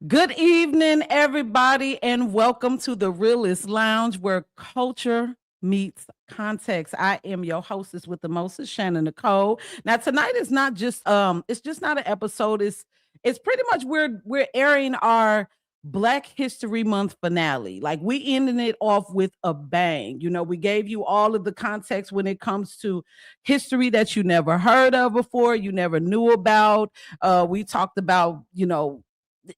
Good evening, everybody, and welcome to the Realist Lounge where culture meets context. I am your hostess with the mostest, Shannon Nicole. Now, tonight is not just it's just not an episode. It's pretty much we're airing our Black History Month finale. Like we ending it off with a bang. You know, we gave you all of the context when it comes to history that you never heard of before, you never knew about. We talked about,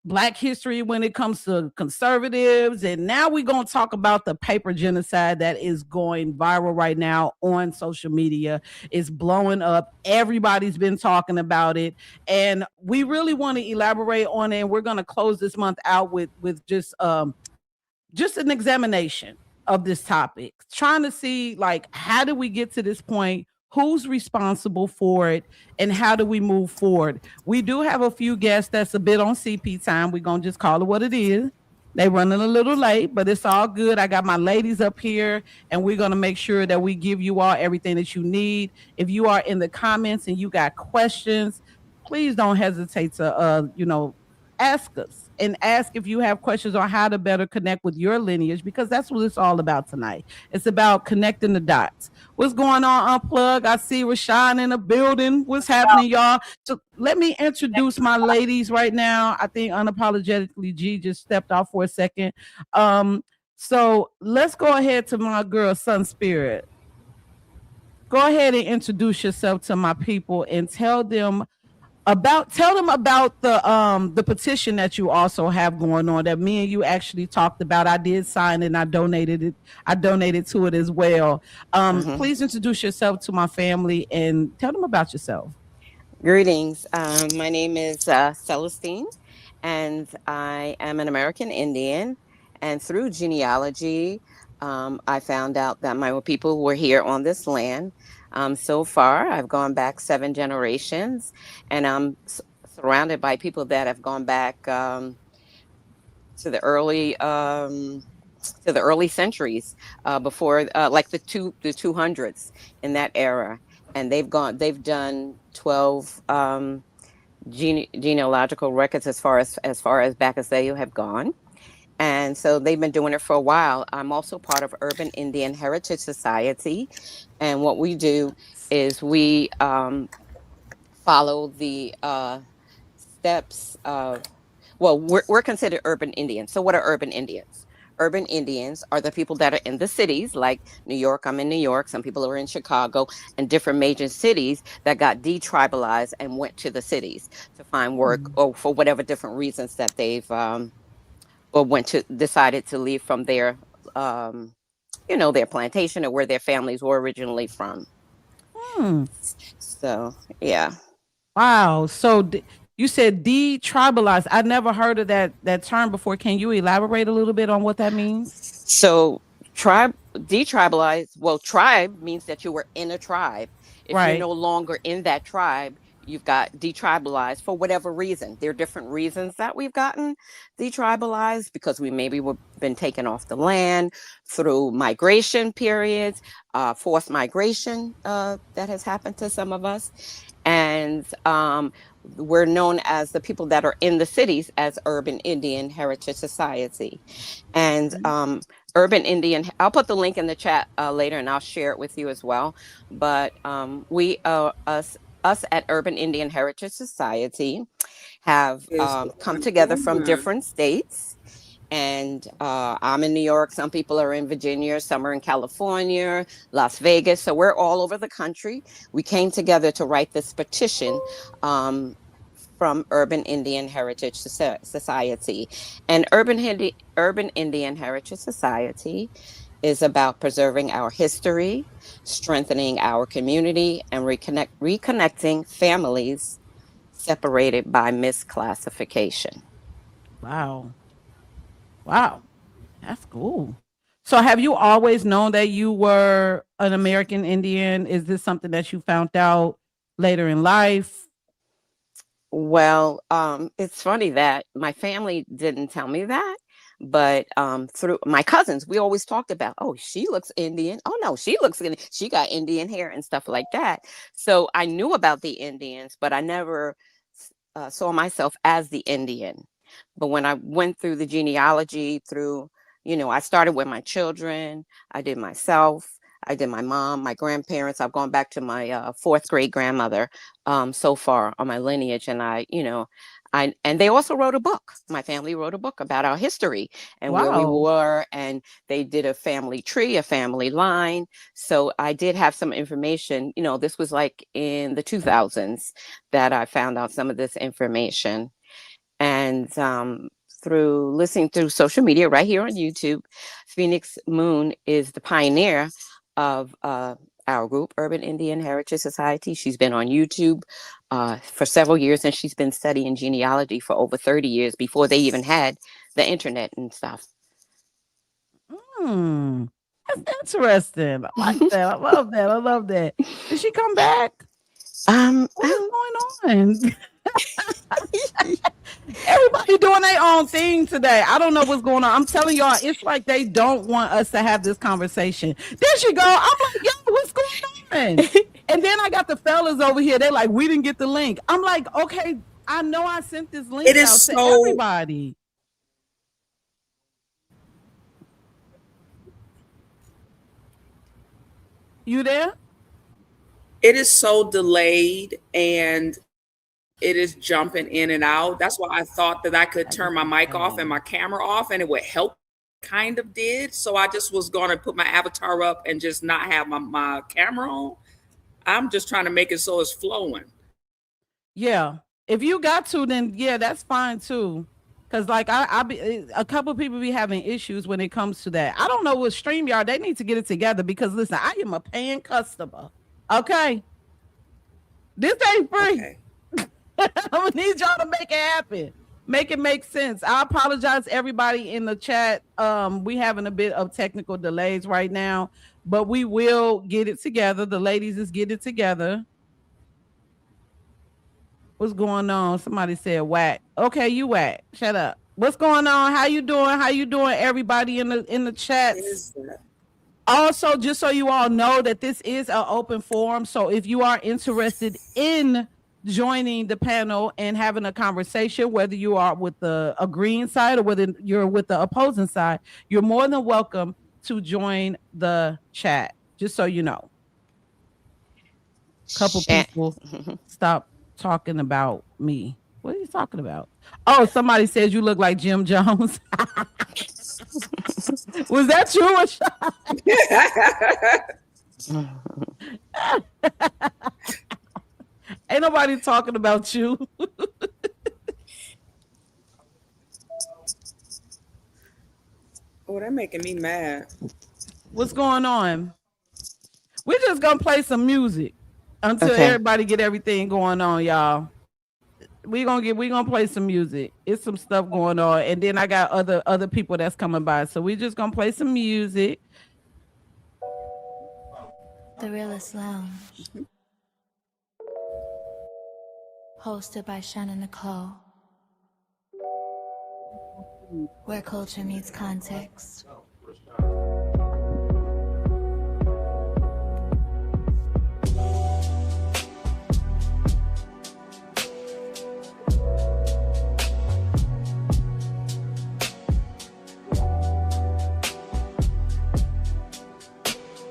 Black history when it comes to conservatives. And now we're going to talk about the paper genocide that is going viral right now on social media. It's blowing up. Everybody's been talking about it. And we really want to elaborate on it. And we're going to close this month out with just an examination of this topic, trying to see like how do we get to this point, who's responsible for it, and how do we move forward. We do have a few guests that's a bit on CP time. We're gonna just call it what it is. They running a little late, but it's all good. I got my ladies up here, and we're gonna make sure that we give you all everything that you need. If you are in the comments and you got questions, please don't hesitate to ask us and ask if you have questions on how to better connect with your lineage, because that's what it's all about tonight. It's about connecting the dots. What's going on, Unplug? I see Rashawn in the building. What's happening, y'all? So let me introduce my ladies right now. I think unapologetically G just stepped off for a second. So let's go ahead to my girl Sun Spirit. Go ahead and introduce yourself to my people and tell them about the petition that you also have going on that me and you actually talked about. I did sign and I donated to it as well. Please introduce yourself to my family and tell them about yourself. Greetings. My name is Celestine, and I am an American Indian. And through genealogy, I found out that my people were here on this land. So far, I've gone back 7 generations, and I'm surrounded by people that have gone back to the early centuries before, like the 200s in that era, and they've done 12 genealogical records as far as back as they have gone. And so they've been doing it for a while. I'm also part of Urban Indian Heritage Society, and what we do is we follow the steps of, well, we're considered urban Indians. So what are urban Indians? Urban Indians are the people that are in the cities, like New York. I'm in New York. Some people are in Chicago and different major cities that got detribalized and went to the cities to find work, Mm. or for whatever different reasons that they've or decided to leave from um, their plantation or where their families were originally from. Hmm. So yeah. Wow. So you said detribalized. I never heard of that term before. Can you elaborate a little bit on what that means? So detribalized, well, tribe means that you were in a tribe. If you're Right. no longer in that tribe, you've got detribalized for whatever reason. There are different reasons that we've gotten detribalized, because we maybe were been taken off the land through migration periods, forced migration that has happened to some of us. And we're known as the people that are in the cities as Urban Indian Heritage Society. And Urban Indian, I'll put the link in the chat later, and I'll share it with you as well. But us at Urban Indian Heritage Society have come together from different states. And I'm in New York. Some people are in Virginia. Some are in California, Las Vegas. So we're all over the country. We came together to write this petition from Urban Indian Heritage Society. And Urban Indian Heritage Society is about preserving our history, strengthening our community, and reconnecting families separated by misclassification. Wow. Wow. That's cool. So have you always known that you were an American Indian? Is this something that you found out later in life? Well, it's funny that my family didn't tell me that, but through my cousins, we always talked about, oh, she looks Indian. Oh no, she looks Indian. She got Indian hair and stuff like that. So I knew about the Indians, but I never saw myself as the Indian. But when I went through the genealogy, I started with my children, I did myself, I did my mom, my grandparents. I've gone back to my fourth grade grandmother so far on my lineage. And and they also wrote a book. My family wrote a book about our history and where we Wow. were. And they did a family tree, a family line. So I did have some information. This was like in the 2000s that I found out some of this information. And through listening through social media right here on YouTube, Phoenix Moon is the pioneer of our group, Urban Indian Heritage Society. She's been on YouTube for several years, and she's been studying genealogy for over 30 years before they even had the internet and stuff. Hmm. That's interesting. I like that. I love that. I love that. Did she come back? What is going on? Everybody doing their own thing today. I don't know what's going on. I'm telling y'all, it's like they don't want us to have this conversation. There she go. I'm like, yo, what's going on? And then I got the fellas over here. They're like, we didn't get the link. I'm like, okay, I know I sent this link It is out to so everybody. You there? it is so delayed and it is jumping in and out. That's why I thought that I could turn my mic off and my camera off and it would help. Kind of did. So I just was going to put my avatar up and just not have my camera on. I'm just trying to make it so it's flowing. Yeah. If you got to, then yeah, that's fine too. Cause like I be a couple people be having issues when it comes to that. I don't know what StreamYard, they need to get it together because listen, I am a paying customer. Okay. This ain't free. Okay. I'm gonna need y'all to make it happen. Make it make sense. I apologize everybody in the chat. We having a bit of technical delays right now, but we will get it together. The ladies is getting it together. What's going on? Somebody said whack. Okay, you whack. Shut up. What's going on? How you doing? How you doing? Everybody in the chats. Is that Also, just so you all know that this is an open forum. So if you are interested in joining the panel and having a conversation, whether you are with the agreeing side or whether you're with the opposing side, you're more than welcome to join the chat. Just so you know. Couple people stop talking about me. What are you talking about? Oh, somebody says you look like Jim Jones. Was that you? Ain't nobody talking about you. Oh, they're making me mad. What's going on? We're just gonna play some music until Okay. everybody get everything going on, y'all. We gonna play some music. It's some stuff going on, and then I got other people that's coming by. So we just gonna play some music. The Realist Lounge, hosted by Shannon Nicole, where culture meets context.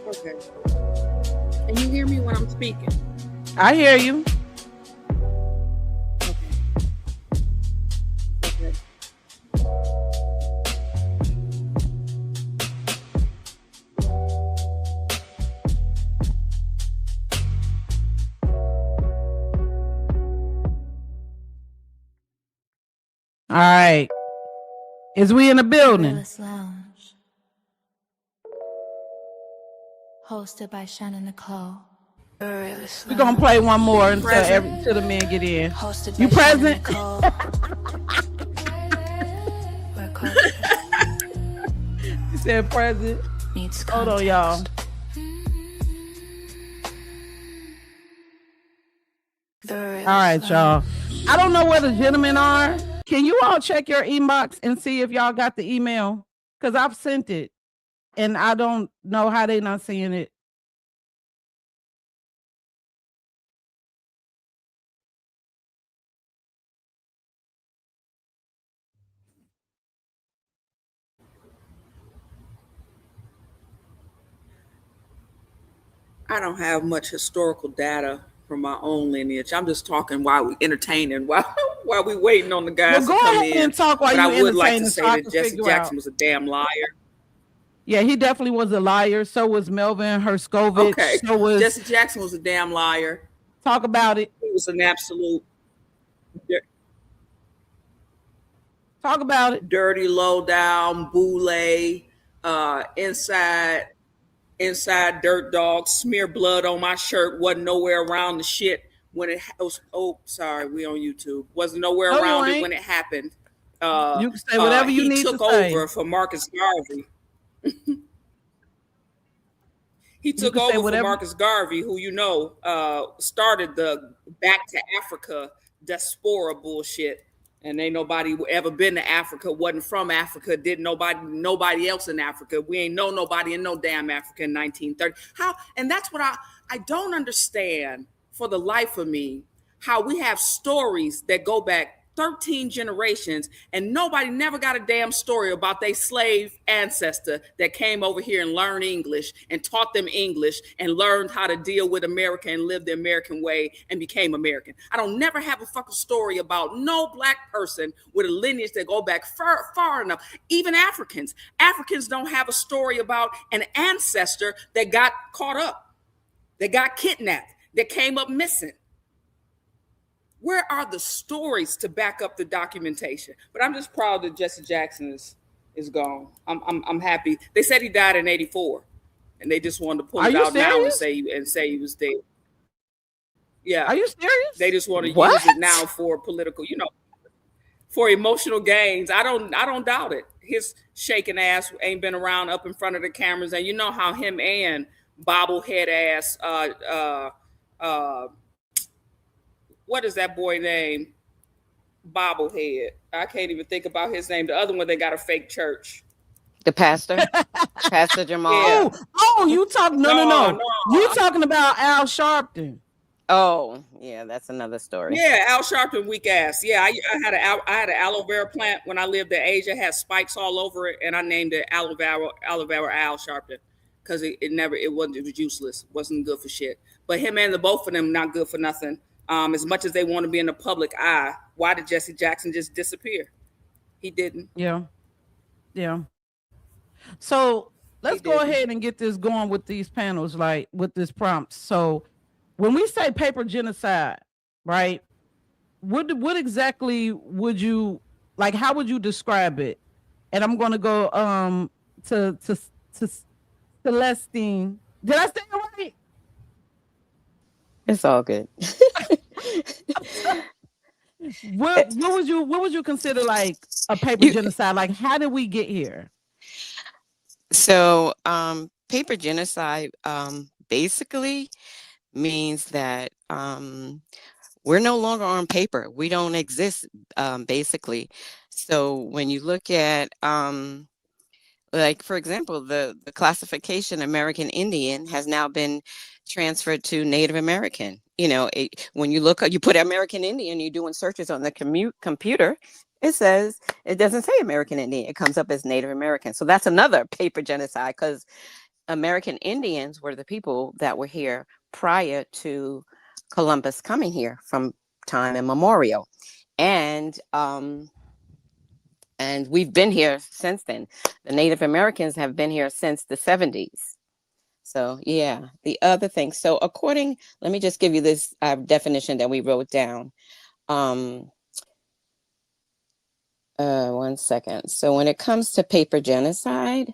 Okay. Can you hear me when I'm speaking? I hear you. Okay. All right. Is we in the building? Realist Lounge, hosted by Shannon Nicole. We're gonna play one more until the men get in. You present? You said present. Hold on, y'all. All right, y'all. I don't know where the gentlemen are. Can you all check your inbox and see if y'all got the email? Because I've sent it and I don't know how they not seeing it. I don't have much historical data from my own lineage. I'm just talking while we entertaining, while we waiting on the Well, guys go to come ahead in. and talk while But I you would like to entertaining so say I that can Jesse figure out. Jackson was a damn liar. Yeah, he definitely was a liar. So was Melvin Herskovich. Okay, So was Jesse Jackson was a damn liar. talk about it. He was an absolute Talk about it. dirty, low down, boule, inside dirt dog, smear blood on my shirt, wasn't nowhere around the shit when it was. Oh, sorry, we on YouTube. Wasn't nowhere No, you around it ain't. when it happened. You can say whatever you He need to took say. over for Marcus Garvey. He You took can say over for whatever. Marcus Garvey, who started the Back to Africa diaspora bullshit. And ain't nobody ever been to Africa, wasn't from Africa, didn't nobody else in Africa. We ain't know nobody in no damn Africa in 1930. How? And that's what I don't understand for the life of me, how we have stories that go back 13 generations and nobody never got a damn story about their slave ancestor that came over here and learned English and taught them English and learned how to deal with America and live the American way and became American. I don't never have a fucking story about no black person with a lineage that go back far enough. Even Africans don't have a story about an ancestor that got caught up, that got kidnapped, that came up missing. Where are the stories to back up the documentation? But I'm just proud that Jesse Jackson is gone. I'm happy. They said he died in '84, and they just wanted to pull Are it you out now and serious? say he was dead. Yeah, Are you they serious? just want to What? use it now for political, for emotional gains. I don't doubt it. His shaking ass ain't been around up in front of the cameras, and you know how him and bobblehead ass what is that boy name? Bobblehead. I can't even think about his name. The other one, they got a fake church. The pastor, Pastor Jamal. Yeah. You talk No, no. You no. talking about Al Sharpton. Oh, yeah, that's another story. Yeah, Al Sharpton, weak ass. Yeah, I had an aloe vera plant when I lived in Asia. It had spikes all over it, and I named it aloe vera Al Sharpton because it was useless. Wasn't good for shit. But him and the both of them not good for nothing. As much as they want to be in the public eye, why did Jesse Jackson just disappear? He didn't. Yeah. Yeah. So He let's go didn't. ahead and get this going with these panels, like with this prompt. So when we say paper genocide, right? What exactly would you like? How would you describe it? And I'm going to go to Celestine. Did I say it right? It's all good. What would you consider like a paper genocide? Like, how did we get here? So, paper genocide basically means that we're no longer on paper. We don't exist, basically. So when you look at, like, for example, the classification American Indian has now been transferred to Native American. When you look, you put American Indian, you're doing searches on the computer, it doesn't say American Indian. It comes up as Native American. So that's another paper genocide, because American Indians were the people that were here prior to Columbus coming here from time immemorial. And we've been here since then. The Native Americans have been here since the 70s. So, yeah, the other thing. So let me just give you this definition that we wrote down. 1 second. So when it comes to paper genocide,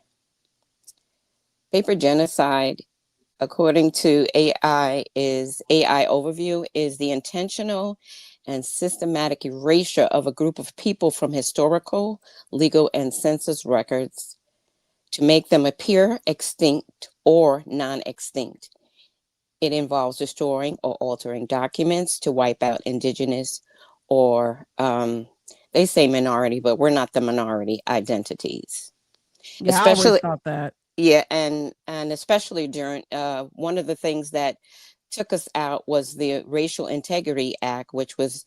according to AI overview, is the intentional and systematic erasure of a group of people from historical, legal, and census records to make them appear extinct or non-extinct. It involves destroying or altering documents to wipe out indigenous or they say minority, but we're not the minority identities. Yeah, I always thought that. Yeah, and especially during one of the things that took us out was the Racial Integrity Act, which was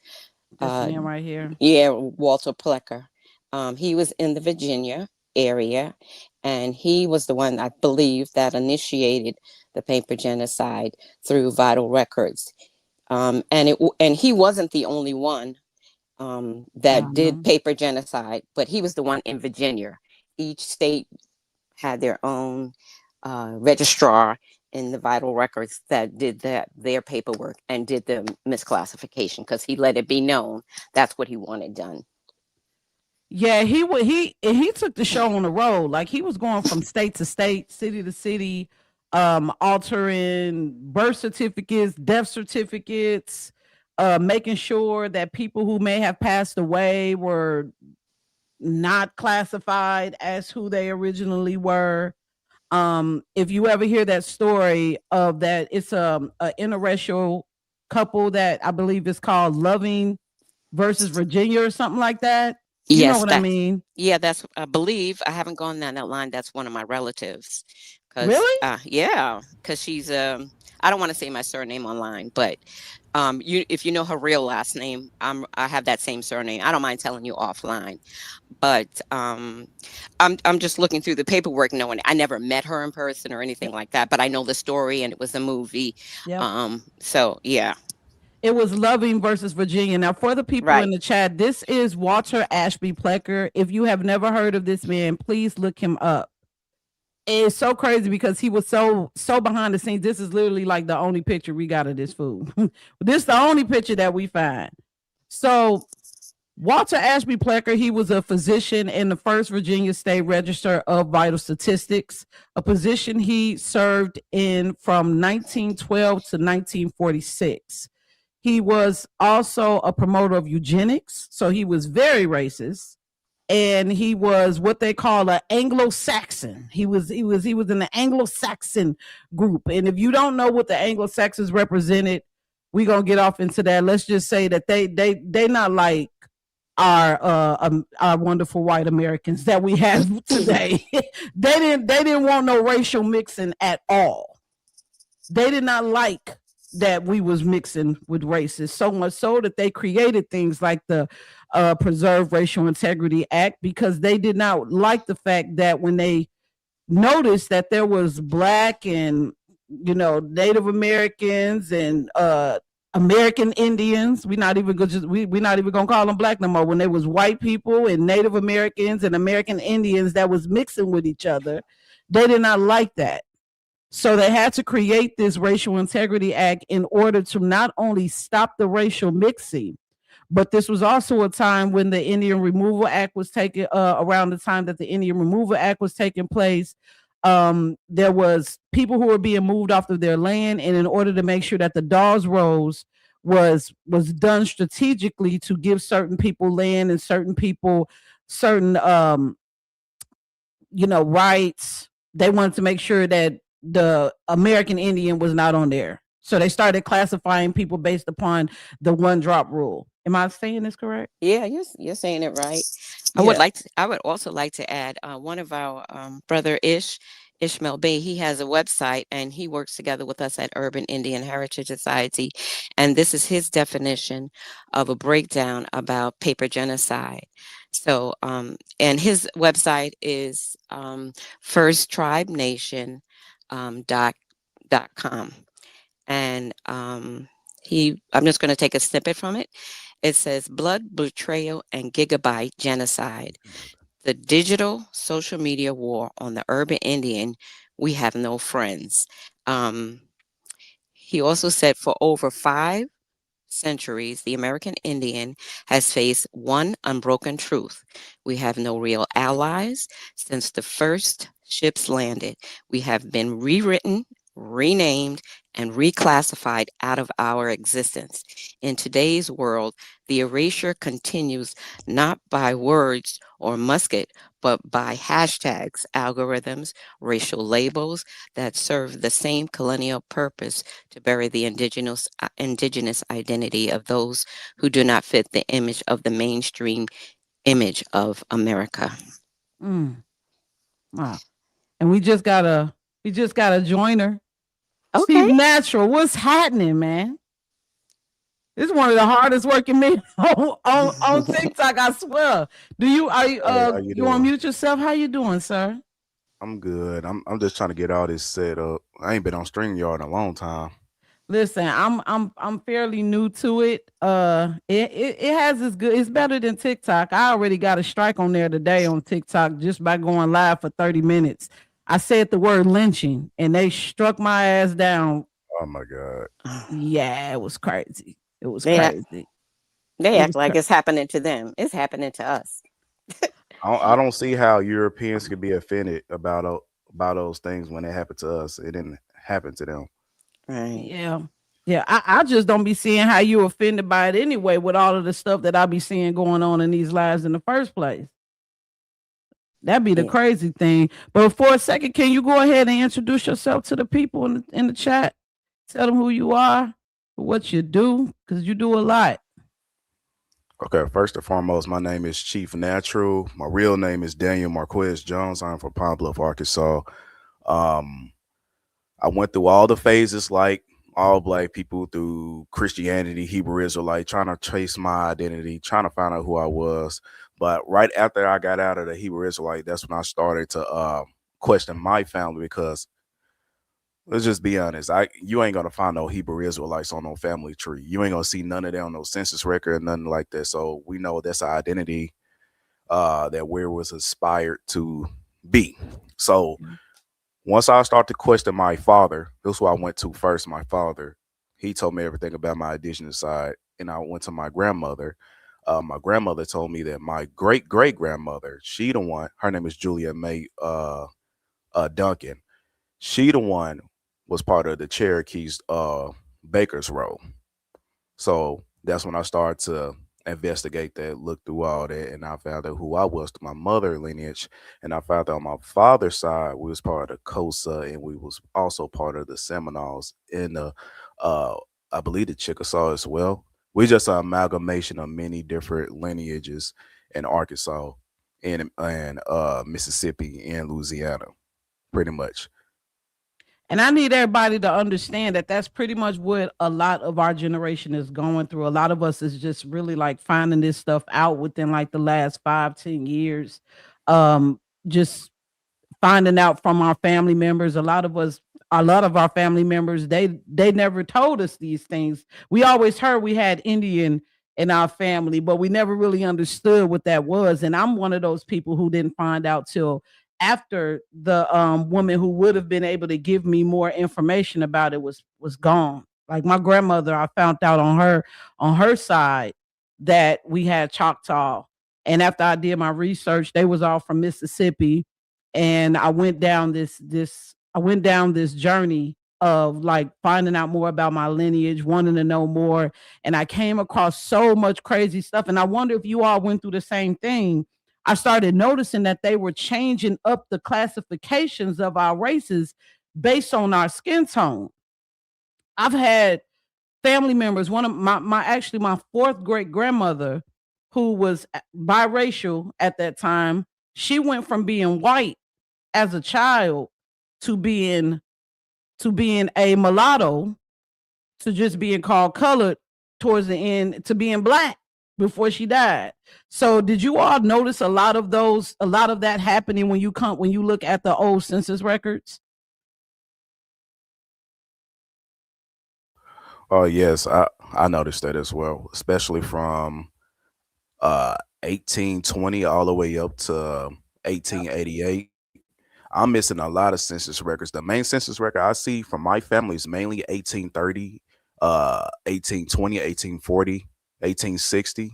this man right here. Yeah, Walter Plecker. He was in the Virginia area, and he was the one, I believe, that initiated the paper genocide through vital records. And he wasn't the only one that did paper genocide, but he was the one in Virginia. Each state had their own registrar in the vital records that did their paperwork and did the misclassification, because he let it be known that's what he wanted done. Yeah, he took the show on the road. Like, he was going from state to state, city to city, altering birth certificates, death certificates, making sure that people who may have passed away were not classified as who they originally were. If you ever hear that story of that, it's a interracial couple that I believe is called Loving versus Virginia or something like that. You know Yes, what I mean? yeah, that's, I believe, I haven't gone down that line. That's one of my relatives. Because Really? yeah, because she's I don't want to say my surname online, but if you know her real last name, I have that same surname. I don't mind telling you offline. But I'm just looking through the paperwork, knowing I never met her in person or anything like that, but I know the story and it was a movie. Yep. So yeah. It was Loving versus Virginia. Now, for the people in Right. the chat, this is Walter Ashby Plecker. If you have never heard of this man, please look him up. It's so crazy because he was so behind the scenes. This is literally like the only picture we got of this fool. This is the only picture that we find. So Walter Ashby Plecker, he was a physician in the first Virginia State Register of Vital Statistics, a position he served in from 1912 to 1946. He was also a promoter of eugenics, so he was very racist, and he was what they call an Anglo-Saxon. He was in the Anglo-Saxon group, and if you don't know what the Anglo-Saxons represented, we're gonna get off into that. Let's just say that they not like our wonderful white Americans that we have today. They didn't want no racial mixing at all. They did not like that we was mixing with races, so much so that they created things like the Preserve Racial Integrity Act, because they did not like the fact that when they noticed that there was Black and Native Americans and American Indians, we're not even gonna call them Black no more. When there was white people and Native Americans and American Indians that was mixing with each other, they did not like that. So they had to create this Racial Integrity Act in order to not only stop the racial mixing, but this was also a time when the Indian Removal Act was taken, around the time that the Indian Removal Act was taking place. There was people who were being moved off of their land, and in order to make sure that the Dawes Rolls was done strategically to give certain people land and certain people certain rights, they wanted to make sure that the American Indian was not on there. So they started classifying people based upon the one drop rule. Am I saying this correct? Yeah, you're saying it right. Yeah. I would also like to add, one of our brother Ishmael Bey, he has a website and he works together with us at Urban Indian Heritage Society. And this is his definition of a breakdown about paper genocide. So, and his website is firsttribenation.com. And I'm just going to take a snippet from it. It says, blood, betrayal, and gigabyte genocide. The digital social media war on the urban Indian. We have no friends. He also said, for over 5 centuries, the American Indian has faced one unbroken truth. We have no real allies. Since the first ships landed, we have been rewritten, renamed, and reclassified out of our existence. In today's world, the erasure continues not by words or musket, but by hashtags, algorithms, racial labels that serve the same colonial purpose to bury the indigenous identity of those who do not fit the image of the mainstream image of America. Wow. And we just got a joiner. Okay. Steve Natural, what's happening, man? This is one of the hardest working men on TikTok, I swear. You want to mute yourself? How you doing, sir? I'm good. I'm just trying to get all this set up. I ain't been on StreamYard in a long time. Listen, I'm fairly new to it. It has its good. It's better than TikTok. I already got a strike on there today on TikTok just by going live for 30 minutes. I said the word lynching, and they struck my ass down. Oh my god. Yeah, it was crazy. It was They crazy. they It act was. like it's happening to them. It's happening to us. I don't see how Europeans could be offended about those things when it happened to us. It didn't happen to them. Right. Yeah. Yeah. I just don't be seeing how you offended by it anyway with all of the stuff that I be seeing going on in these lives in the first place. That'd be the Yeah. crazy thing. But for a second, can you go ahead and introduce yourself to the people in the chat? Tell them who you are, what you do, because you do a lot. Okay, first and foremost, my name is Chief Natural. My real name is Daniel Marquez Jones. I'm from Pine Bluff, Arkansas. Um, I went through all the phases like all black people through Christianity, Hebrew Israelite, trying to trace my identity, trying to find out who I was. But right after I got out of the Hebrew Israelite, that's when I started to question my family because let's just be honest, you ain't gonna find no Hebrew Israelites on no family tree. You ain't gonna see none of them on no census record, nothing like that. So we know that's our identity that we was inspired to be. So once I start to question my father, this is who I went to first. My father, he told me everything about my indigenous side, and I went to my grandmother. My grandmother told me that my great great grandmother, she the one. Her name is Julia May Duncan. She the one was part of the Cherokees Baker's Row. So that's when I started to investigate that, look through all that, and I found out who I was to my mother lineage. And I found out on my father's side, we was part of the Kosa, and we was also part of the Seminoles in the, uh, I believe the Chickasaw as well. We just an amalgamation of many different lineages in Arkansas and Mississippi and Louisiana, pretty much. And I need everybody to understand that that's pretty much what a lot of our generation is going through. A lot of us is just really like finding this stuff out within like the last 5, 10 years. Just finding out from our family members. A lot of our family members, they never told us these things. We always heard we had Indian in our family, but we never really understood what that was. And I'm one of those people who didn't find out till after the woman who would have been able to give me more information about it was gone. Like my grandmother, I found out on her side that we had Choctaw. And after I did my research, they was all from Mississippi, and I went down this journey of like finding out more about my lineage, wanting to know more, and I came across so much crazy stuff. And I wonder if you all went through the same thing. I started noticing that they were changing up the classifications of our races based on our skin tone. I've had family members, one of my actually my fourth great grandmother, who was biracial at that time. She went from being white as a child to being a mulatto to just being called colored towards the end to being black before she died. So did you all notice a lot of that happening when you look at the old census records? Oh yes, I noticed that as well, especially from 1820 all the way up to 1888. I'm missing a lot of census records. The main census record I see from my family is mainly 1830, 1820, 1840, 1860.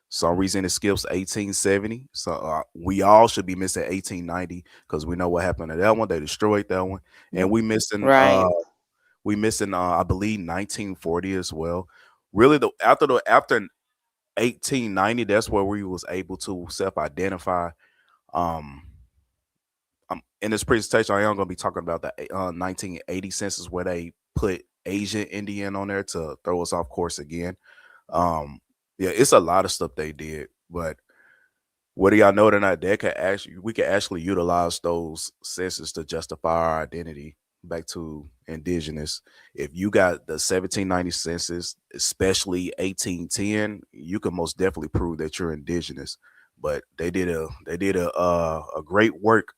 Some reason it skips 1870. So we all should be missing 1890 because we know what happened to that one. They destroyed that one, and Right. we missing I believe 1940 as well. Really, after 1890, that's where we was able to self-identify. Um, in this presentation, I am going to be talking about the 1980 census where they put Asian Indian on there to throw us off course again. Um, yeah, it's a lot of stuff they did, but what do y'all know tonight? We could actually utilize those census to justify our identity back to indigenous. If you got the 1790 census, especially 1810, you can most definitely prove that you're indigenous. But they did a great work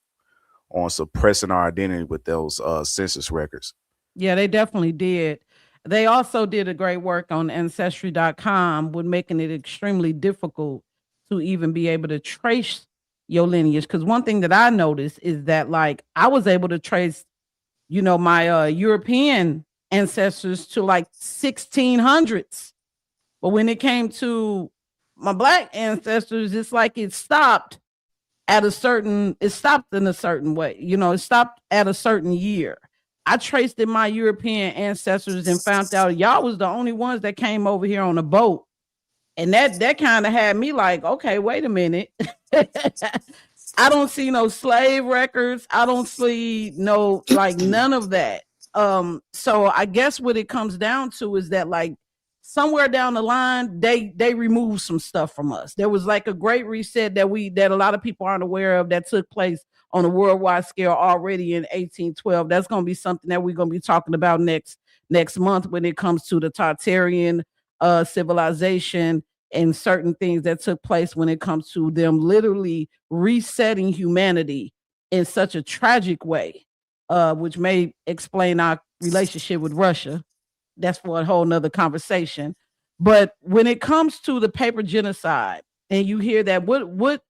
on suppressing our identity with those census records. Yeah, they definitely did. They also did a great work on ancestry.com with making it extremely difficult to even be able to trace your lineage. Because one thing that I noticed is that, like, I was able to trace, my European ancestors to like 1600s. But when it came to my black ancestors, it's like it stopped in a certain way. It stopped at a certain year. I traced in my European ancestors and found out y'all was the only ones that came over here on a boat. And that kind of had me like, okay, wait a minute. I don't see no slave records. I don't see no, like, none of that. So I guess what it comes down to is that, like, somewhere down the line they removed some stuff from us. There was like a great reset that a lot of people aren't aware of that took place on a worldwide scale already in 1812. That's going to be something that we're going to be talking about next month when it comes to the Tartarian civilization and certain things that took place when it comes to them literally resetting humanity in such a tragic way, which may explain our relationship with Russia. That's for a whole nother conversation. But when it comes to the paper genocide, and you hear that, what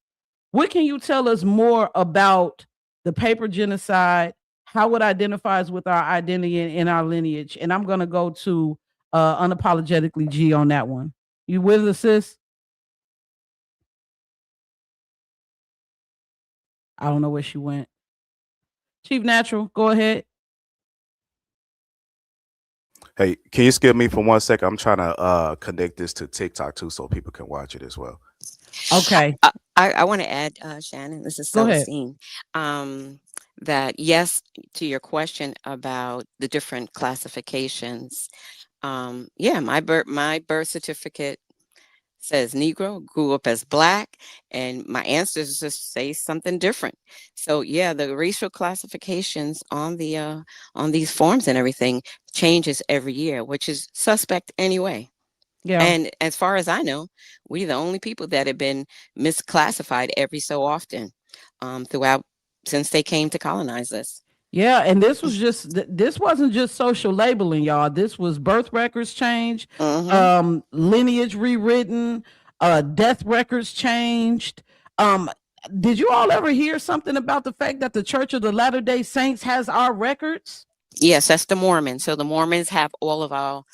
can you tell us more about the paper genocide, how it identifies with our identity and our lineage? And I'm gonna go to unapologetically G on that one. You with us, sis? I don't know where she went. Chief Natural, go ahead. Hey, can you skip me for 1 second? I'm trying to connect this to TikTok too, so people can watch it as well. Okay, I want to add, Shannon, this is go ahead. Celestine, that yes, to your question about the different classifications. Yeah, my birth certificate says Negro, grew up as Black, and my ancestors say something different. So yeah, the racial classifications on these forms and everything changes every year, which is suspect anyway. Yeah. And as far as I know, we're the only people that have been misclassified every so often throughout since they came to colonize us. Yeah, and this wasn't just social labeling, y'all. This was birth records changed, lineage rewritten, death records changed. Um, did you all ever hear something about the fact that the Church of the Latter-day Saints has our records? Yes, that's the Mormons. So the Mormons have all of our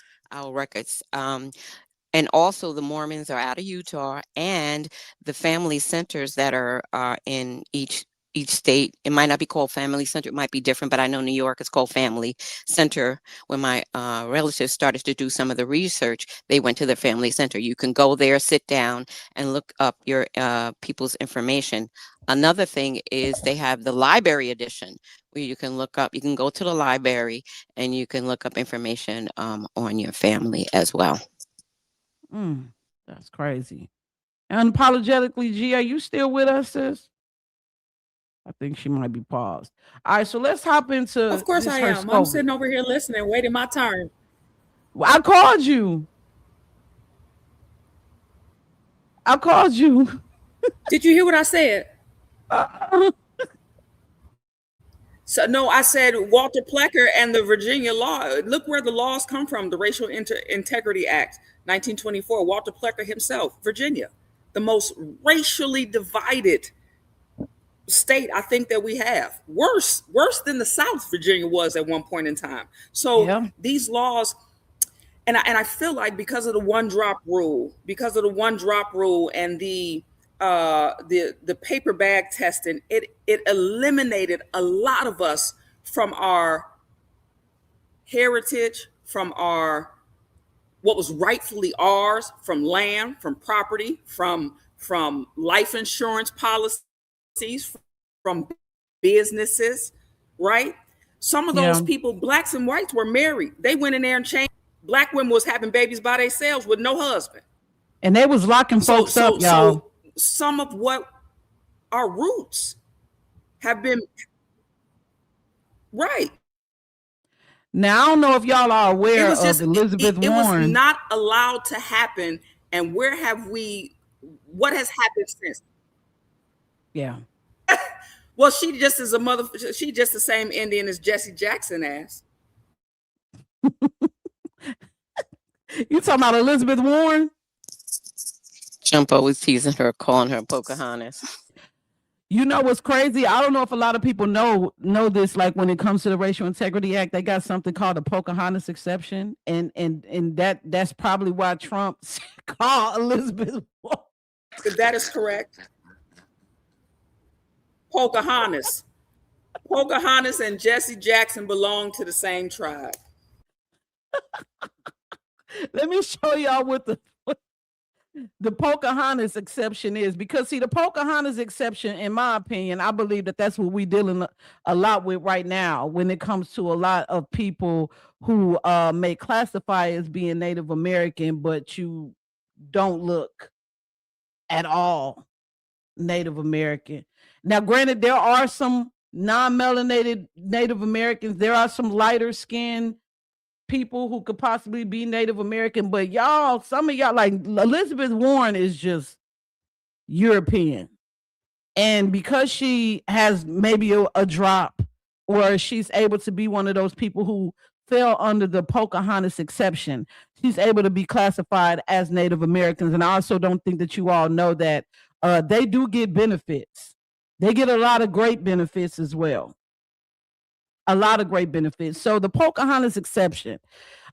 records. And also the Mormons are out of Utah, and the family centers that are in each state. It might not be called family center, it might be different, but I know New York is called family center. When my relatives started to do some of the research, they went to the family center. You can go there, sit down, and look up your people's information. Another thing is they have the library edition where you can go to the library and you can look up information on your family as well. That's crazy. Unapologetically, G, are you still with us, sis? I think she might be paused. All right, so let's hop into Of course I am. I'm sitting over here listening, waiting my turn. Well, I called you. Did you hear what I said? So no, I said Walter Plecker and the Virginia law. Look where the laws come from. The Racial Integrity Act, 1924. Walter Plecker himself, Virginia, the most racially divided state I think that we have. Worse than the South Virginia was at one point in time. So these laws, and I feel like because of the one drop rule and the paper bag testing, it eliminated a lot of us from our heritage, from our what was rightfully ours, from land, from property, from life insurance policies, from businesses, right? Some of those people, blacks and whites, were married. They went in there and changed. Black women was having babies by themselves with no husband. And they was locking folks up, y'all. So some of what our roots have been, right. Now, I don't know if y'all are aware of Elizabeth Warren. It was not allowed to happen. And what has happened since? Yeah. Well, she just is a mother. She just the same Indian as Jesse Jackson ass. You talking about Elizabeth Warren? Jumpo was teasing her, calling her Pocahontas. You know what's crazy? I don't know if a lot of people know this. Like when it comes to the Racial Integrity Act, they got something called the Pocahontas exception, and that's probably why Trump called Elizabeth Warren. That is correct. Pocahontas and Jesse Jackson belong to the same tribe. Let me show y'all what the Pocahontas exception is, because see, the Pocahontas exception, in my opinion, I believe that that's what we're dealing a lot with right now when it comes to a lot of people who may classify as being Native American, but you don't look at all Native American. Now, granted, there are some non-melanated Native Americans. There are some lighter skinned people who could possibly be Native American, but y'all, some of y'all, like Elizabeth Warren, is just European. And because she has maybe a drop, or she's able to be one of those people who fell under the Pocahontas exception, she's able to be classified as Native Americans. And I also don't think that you all know that they do get benefits. They get a lot of great benefits as well. A lot of great benefits. So the Pocahontas exception,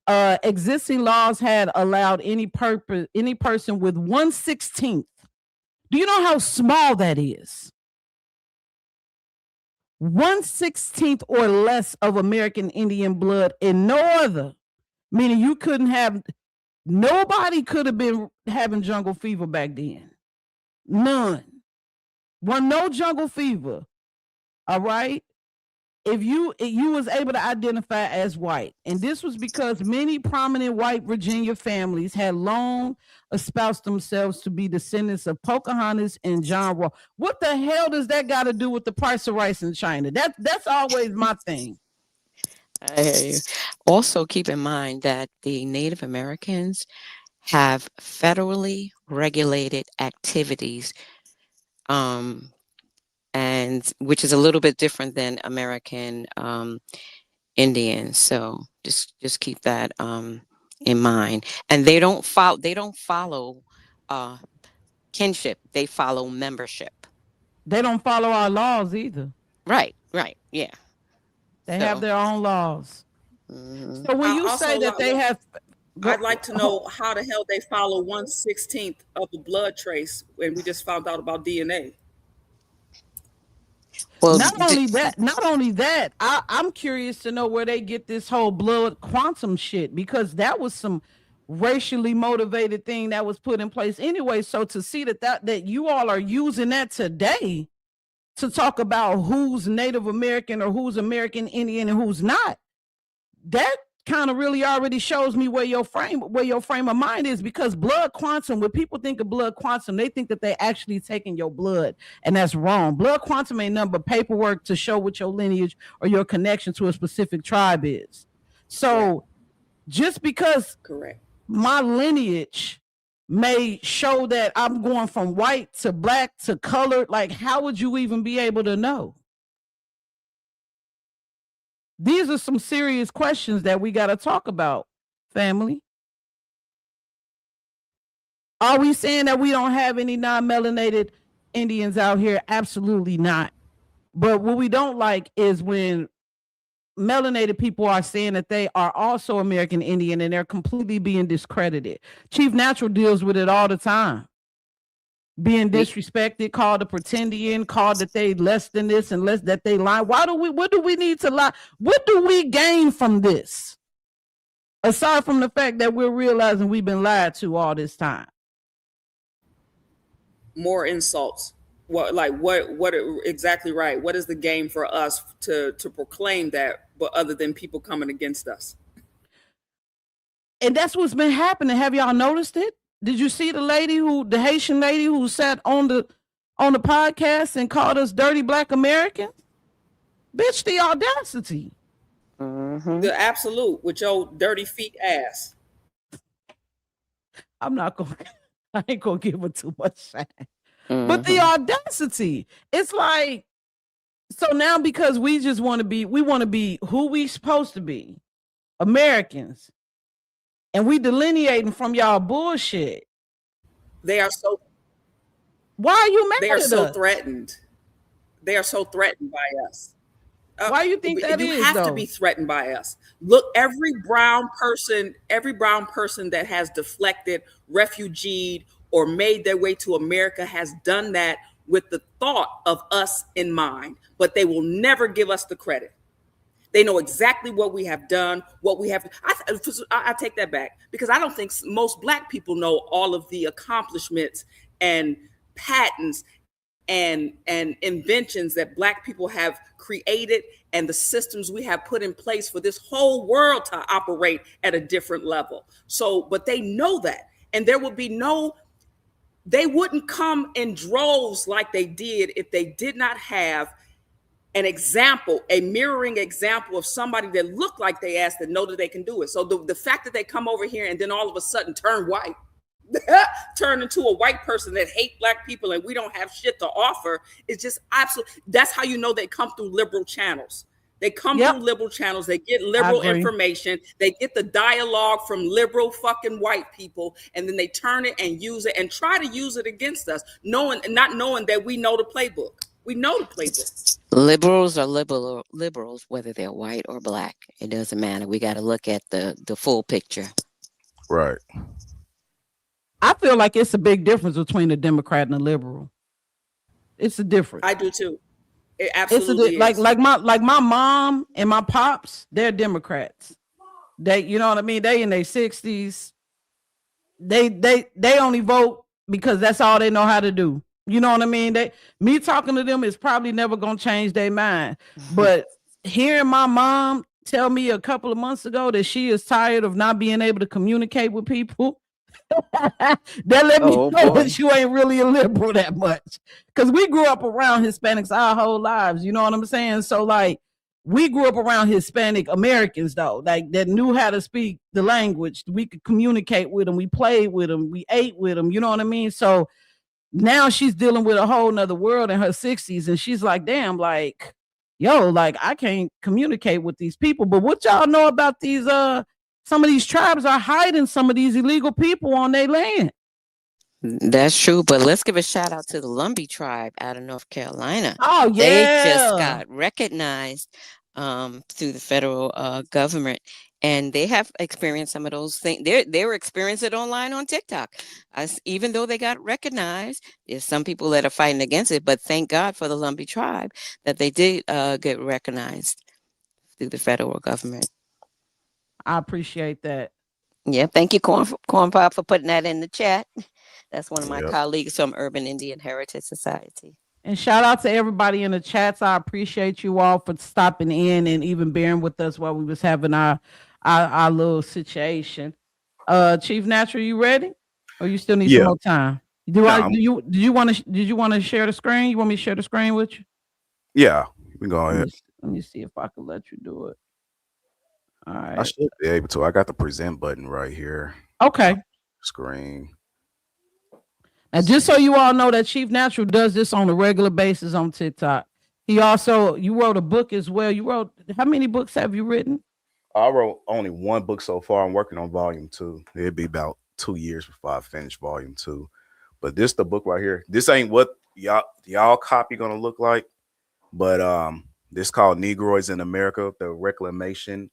existing laws had allowed any person with 1/16. Do you know how small that is? 1/16 or less of American Indian blood, and no other. Meaning you couldn't have, nobody could have been having jungle fever back then. None. No jungle fever. All right. If you was able to identify as white, and this was because many prominent white Virginia families had long espoused themselves to be descendants of Pocahontas and John Ross. What the hell does that got to do with the price of rice in China? That's always my thing. I hear you. Also, keep in mind that the Native Americans have federally regulated activities, and which is a little bit different than American Indians. So just keep that in mind. And they don't follow kinship. They follow membership. They don't follow our laws either. Right. Yeah. They have their own laws. Mm-hmm. So when you say that they have, I'd like to know how the hell they follow 1/16 of the blood trace when we just found out about DNA. Well, not only that, I'm curious to know where they get this whole blood quantum shit, because that was some racially motivated thing that was put in place anyway. So to see that you all are using that today to talk about who's Native American or who's American Indian and who's not, that kind of really already shows me where your frame of mind is. Because blood quantum, when people think of blood quantum, they think that they actually taking your blood, and that's wrong. Blood quantum ain't nothing but paperwork to show what your lineage or your connection to a specific tribe is. So just because my lineage may show that I'm going from white to black to colored, like how would you even be able to know? These are some serious questions that we got to talk about, family. Are we saying that we don't have any non-melanated Indians out here? Absolutely not. But what we don't like is when melanated people are saying that they are also American Indian and they're completely being discredited. Chief Natural deals with it all the time. Being disrespected, called a pretendian, called that they less than this and less that they lie. What do we need to lie? What do we gain from this? Aside from the fact that we're realizing we've been lied to all this time. More insults. What exactly right? What is the game for us to proclaim that, but other than people coming against us? And that's what's been happening. Have y'all noticed it? Did you see the Haitian lady who sat on the podcast and called us dirty black Americans? Bitch, the audacity. Mm-hmm. The absolute with your dirty feet ass. I ain't gonna give her too much shine. Mm-hmm. But the audacity, it's like, So now because we just want to be, we want to be who we supposed to be, Americans, and we delineating from y'all bullshit. They are so Why are you they are mad at so us? threatened. They are so threatened by us. Why you think that You is have to be though? threatened by us. Look, every brown person that has deflected, refugeed, or made their way to America has done that with the thought of us in mind, but they will never give us the credit. They know exactly what we have done, what we have. I take that back because I don't think most Black people know all of the accomplishments and patents and inventions that Black people have created and the systems we have put in place for this whole world to operate at a different level. So, but they know that, and there would be no. They wouldn't come in droves like they did if they did not have an example, a mirroring example of somebody that looked like they asked that know that they can do it. So the fact that they come over here and then all of a sudden turn white, turn into a white person that hate Black people and we don't have shit to offer is just absolute. That's how you know they come through liberal channels. They come Yep, through liberal channels. They get I liberal agree. information. They get the dialogue from liberal fucking white people, and then they turn it and use it and try to use it against us, not knowing that we know the playbook. We know the playbook. Liberals are liberals, whether they're white or Black. It doesn't matter. We got to look at the full picture. Right. I feel like it's a big difference between a Democrat and a liberal. It's a difference. I do too. It It's a absolutely is. like my mom and my pops. They're Democrats. They, you know what I mean. They in their 60s. They only vote because that's all they know how to do. You know what I mean? Me talking to them is probably never gonna change their mind. But hearing my mom tell me a couple of months ago that she is tired of not being able to communicate with people, that let me Oh know boy. that you ain't really a liberal that much. Because we grew up around Hispanics our whole lives. You know what I'm saying? So like we grew up around Hispanic Americans though, like that knew how to speak the language. We could communicate with them. We played with them. We ate with them. You know what I mean? So now she's dealing with a whole nother world in her 60s, and she's like, damn, like, yo, like I can't communicate with these people. But what y'all know about these some of these tribes are hiding some of these illegal people on their land. That's true, but let's give a shout out to the Lumbee tribe out of North Carolina. Oh They just yeah. got recognized through the federal government, and they have experienced some of those things. They were experiencing it online on TikTok. Even though they got recognized, there's some people that are fighting against it. But thank God for the Lumbee tribe that they did get recognized through the federal government. I appreciate that. Yeah, thank you, Corn Pop, for putting that in the chat. That's one of my Yep. colleagues from Urban Indian Heritage Society. And shout out to everybody in the chats. I appreciate you all for stopping in and even bearing with us while we was having our little situation. Chief Natural, you ready? Or you still need some Yeah. more time? Nah, Did you want to share the screen? You want me to share the screen with you? yeah. We go Let ahead. me, let me see if I can let you do it. All I right. should be able to. I got the present button right here. Okay. Screen. Now, just so you all know that Chief Natural does this on a regular basis on TikTok. You wrote a book as well. How many books have you written? I wrote only one book so far. I'm working on volume 2. It'd be about 2 years before I finish volume 2. But this the book right here. This ain't what y'all copy gonna look like. But this called Negroids in America: The Reclamation,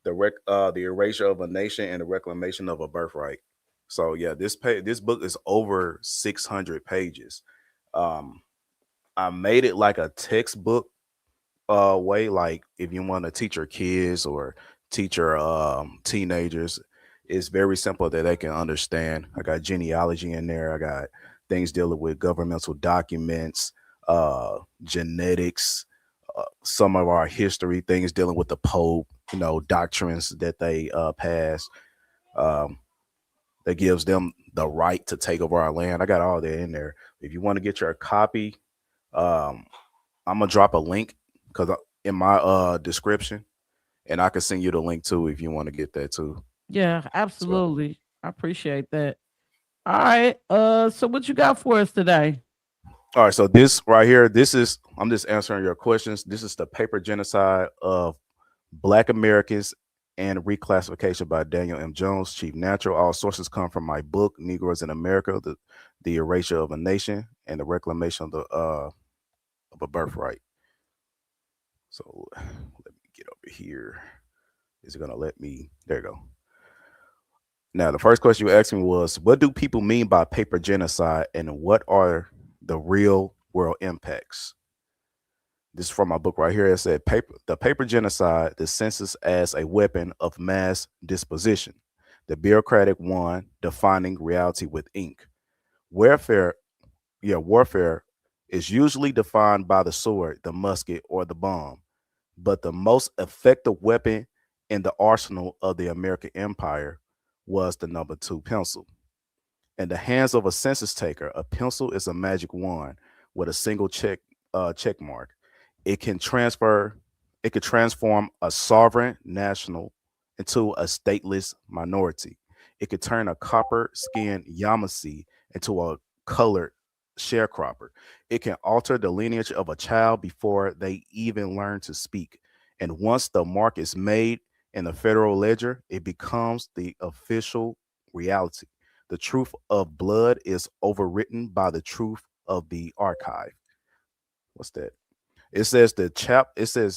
the Erasure of a Nation and the Reclamation of a Birthright. So yeah, this book is over 600 pages. Um, I made it like a textbook way, like if you want to teach your kids or teach your teenagers, it's very simple that they can understand. I got genealogy in there. I got things dealing with governmental documents, genetics, some of our history, things dealing with the Pope, doctrines that they pass, um, that gives them the right to take over our land. I got all that in there. If you want to get your copy, um, I'm gonna drop a link because in my description, and I can send you the link too if you want to get that too. Yeah, So absolutely. I appreciate that. All right. So what you got for us today? All right, so this right here, this is I'm just answering your questions. This is the paper genocide of Black Americans and Reclassification by Daniel M. Jones, Chief Natural. All sources come from my book, Negroes in America, the Erasure of a Nation and the Reclamation of a Birthright. So let me get over here. Is it gonna let me? There you go. Now, the first question you asked me was, what do people mean by paper genocide and what are the real world impacts? This is from my book right here. It said the paper genocide, the census as a weapon of mass disposition, the bureaucratic one defining reality with ink. Warfare, warfare is usually defined by the sword, the musket, or the bomb, but the most effective weapon in the arsenal of the American Empire was the number two pencil. In the hands of a census taker, a pencil is a magic wand with a single check mark. It can transfer, it could transform a sovereign national into a stateless minority. It could turn a copper-skinned Yamasee into a colored sharecropper. It can alter the lineage of a child before they even learn to speak. And once the mark is made in the federal ledger, it becomes the official reality. The truth of blood is overwritten by the truth of the archive. What's that? It says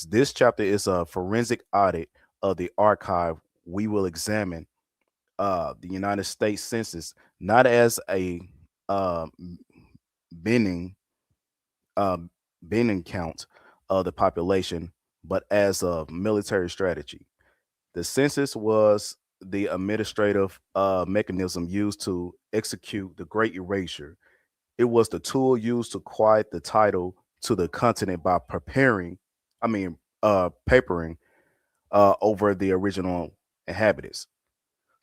this chapter is a forensic audit of the archive. We will examine the United States Census not as a uh, binning uh, binning count of the population, but as a military strategy. The census was the administrative mechanism used to execute the Great Erasure. It was the tool used to quiet the title to the continent by papering over the original inhabitants.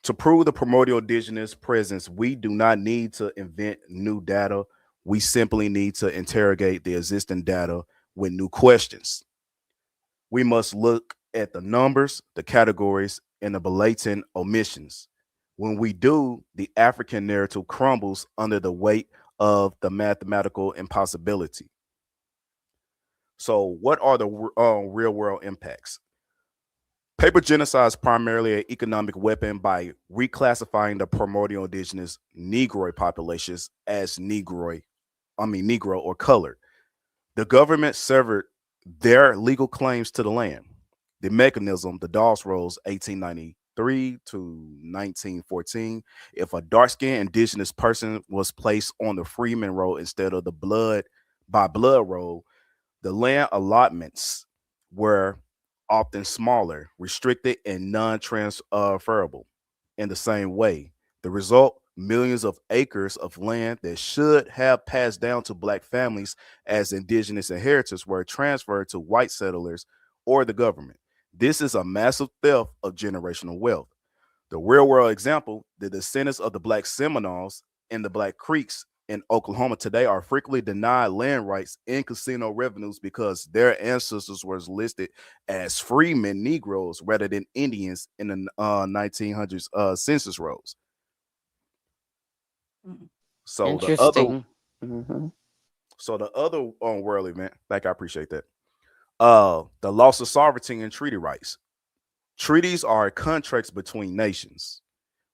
To prove the primordial indigenous presence, we do not need to invent new data. We simply need to interrogate the existing data with new questions. We must look at the numbers, the categories, and the blatant omissions. When we do, the African narrative crumbles under the weight of the mathematical impossibility. So, what are the real world impacts? Paper genocide is primarily an economic weapon by reclassifying the primordial indigenous Negroid populations as Negro or colored. The government severed their legal claims to the land. The mechanism, the Dawes Rolls, 1893 to 1914. If a dark-skinned indigenous person was placed on the freeman roll instead of the blood roll, the land allotments were often smaller, restricted, and non-transferable. In the same way, the result, millions of acres of land that should have passed down to black families as indigenous inheritance were transferred to white settlers or the government. This is a massive theft of generational wealth. The real world example, the descendants of the Black Seminoles and the Black Creeks in Oklahoma today are frequently denied land rights and casino revenues because their ancestors were listed as freemen Negroes rather than Indians in the 1900s census rolls. Mm. So the other, Interesting. Hmm. so the other world event, like I appreciate that. The loss of sovereignty and treaty rights. Treaties are contracts between nations.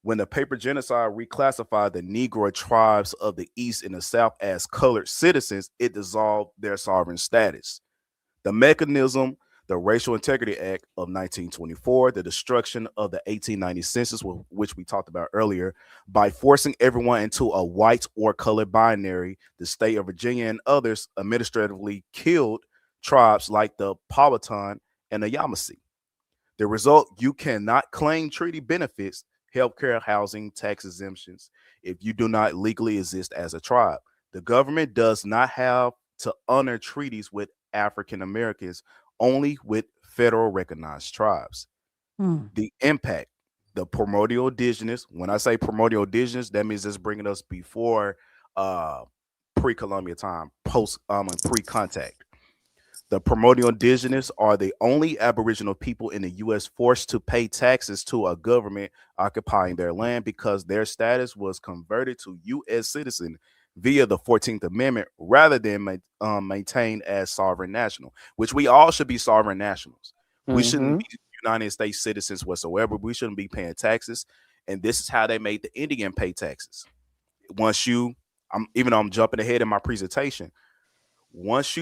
When the paper genocide reclassified the Negro tribes of the East and the South as colored citizens, it dissolved their sovereign status. The mechanism, the Racial Integrity Act of 1924, the destruction of the 1890 census, which we talked about earlier, by forcing everyone into a white or colored binary, the state of Virginia and others administratively killed tribes like the Powhatan and the Yamasee. The result, you cannot claim treaty benefits, healthcare, housing, tax exemptions if you do not legally exist as a tribe. The government does not have to honor treaties with African Americans, only with federal recognized tribes. Mm. The impact, the primordial indigenous, when I say primordial indigenous, that means it's bringing us before uh, pre-Columbian time, post and pre-contact. The primordial indigenous are the only Aboriginal people in the U.S. forced to pay taxes to a government occupying their land because their status was converted to U.S. citizen via the 14th Amendment rather than maintained as sovereign national, which we all should be sovereign nationals. We shouldn't be United States citizens whatsoever. We shouldn't be paying taxes. And this is how they made the Indian pay taxes. Even though I'm jumping ahead in my presentation, once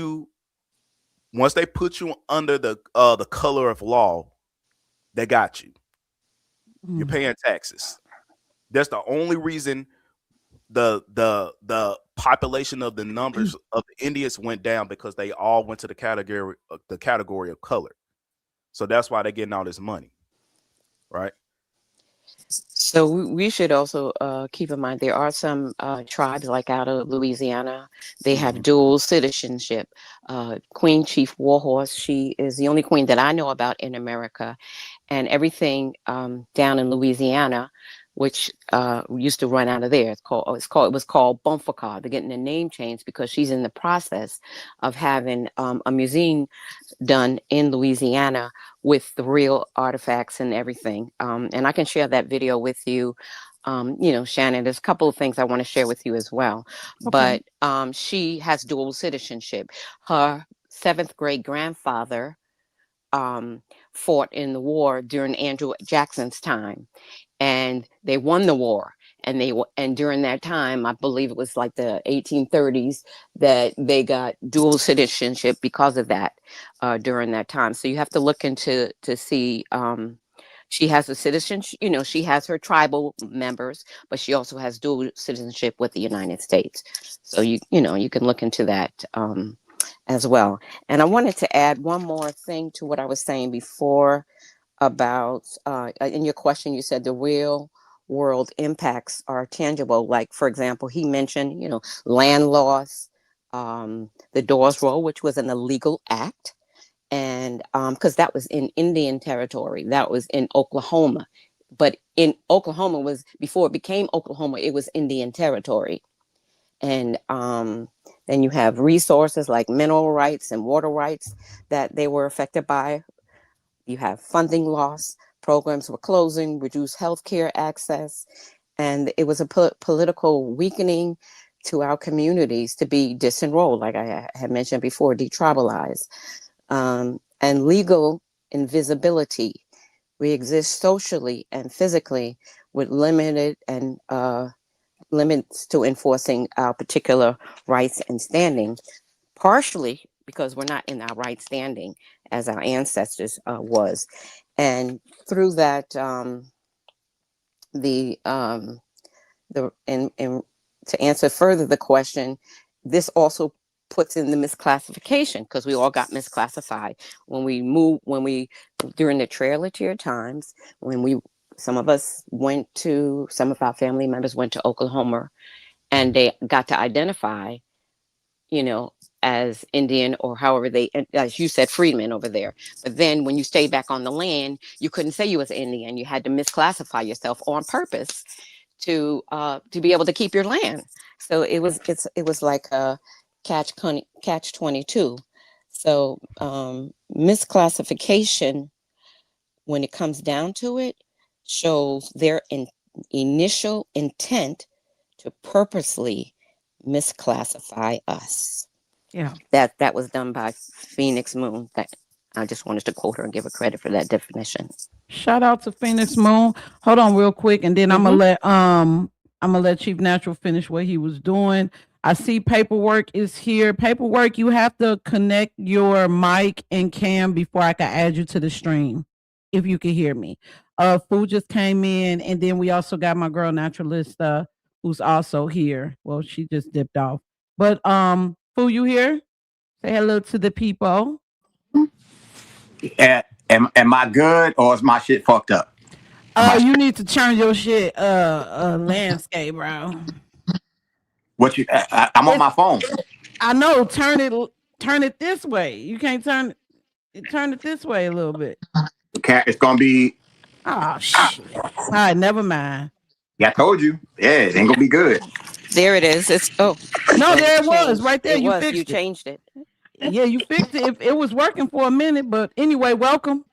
they put you under the color of law, they got you. You're paying taxes. That's the only reason the population of the numbers of the Indians went down, because they all went to the category of color. So that's why they're getting all this money, right? So we should also keep in mind there are some tribes like out of Louisiana. They have dual citizenship. Queen Chief Warhorse, she is the only queen that I know about in America, and everything down in Louisiana, which used to run out of there. It was called Bonfaka. They're getting the name changed because she's in the process of having a museum done in Louisiana with the real artifacts and everything. And I can share that video with you. Shannon, there's a couple of things I want to share with you as well. Okay. But she has dual citizenship. Her seventh great grandfather fought in the war during Andrew Jackson's time, and they won the war. And during that time, I believe it was like the 1830s, that they got dual citizenship because of that during that time. So you have to look into to see. She has a citizenship, she has her tribal members, but she also has dual citizenship with the United States. So you can look into that as well. And I wanted to add one more thing to what I was saying before about in your question, you said the real world impacts are tangible. Like, for example, he mentioned, land loss, the Dawes Roll, which was an illegal act. And because that was in Indian territory, that was in Oklahoma. But in Oklahoma was, before it became Oklahoma, it was Indian territory. And then you have resources like mineral rights and water rights that they were affected by. You have funding loss, programs were closing, reduced healthcare access, and it was a political weakening to our communities to be disenrolled, like I had mentioned before, detribalized, and legal invisibility. We exist socially and physically with limited and limits to enforcing our particular rights and standing, partially because we're not in our right standing as our ancestors was. And through that, to answer further the question, this also puts in the misclassification, because we all got misclassified when we during the Trail of Tear times, some of our family members went to Oklahoma, and they got to identify, as Indian, or however as you said, freedmen over there. But then when you stayed back on the land, you couldn't say you was Indian. You had to misclassify yourself on purpose to be able to keep your land. So it was like a catch 22. So misclassification, when it comes down to it, shows their initial intent to purposely misclassify us. Yeah. That was done by Phoenix Moon. That I just wanted to quote her and give her credit for that definition. Shout out to Phoenix Moon. Hold on real quick, and then I'm gonna let Chief Natural finish what he was doing. I see paperwork is here. Paperwork, you have to connect your mic and cam before I can add you to the stream, if you can hear me. Food just came in, and then we also got my girl Naturalista, who's also here. Well, she just dipped off. But Food, you here? Say hello to the people. Am I good, or is my shit fucked up? You need to turn your shit landscape, bro. I'm on my phone. I know. Turn it this way. You can't turn it this way a little bit. It's gonna be. Oh shit. All right, never mind. Yeah, I told you. Yeah, it ain't gonna be good. There it is. No, there it was right there. You fixed You changed it. Yeah, you fixed it. It was working for a minute, but anyway, welcome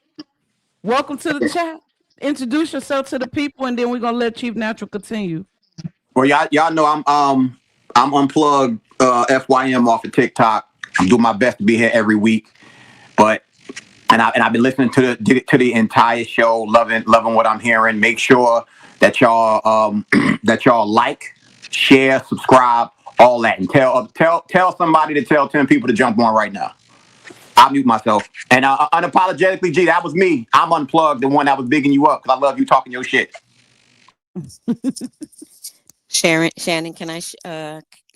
to the chat. Introduce yourself to the people, and then we're gonna let Chief Natural continue. Well, y'all know I'm unplugged FYM off of TikTok. I'm doing my best to be here every week, but I've been listening to the entire show, loving what I'm hearing. Make sure that y'all that y'all like, share, subscribe, all that, and tell somebody to tell 10 people to jump on right now. I'll mute myself. And unapologetically, G, that was me. I'm unplugged, the one that was bigging you up because I love you talking your shit. Shannon, can I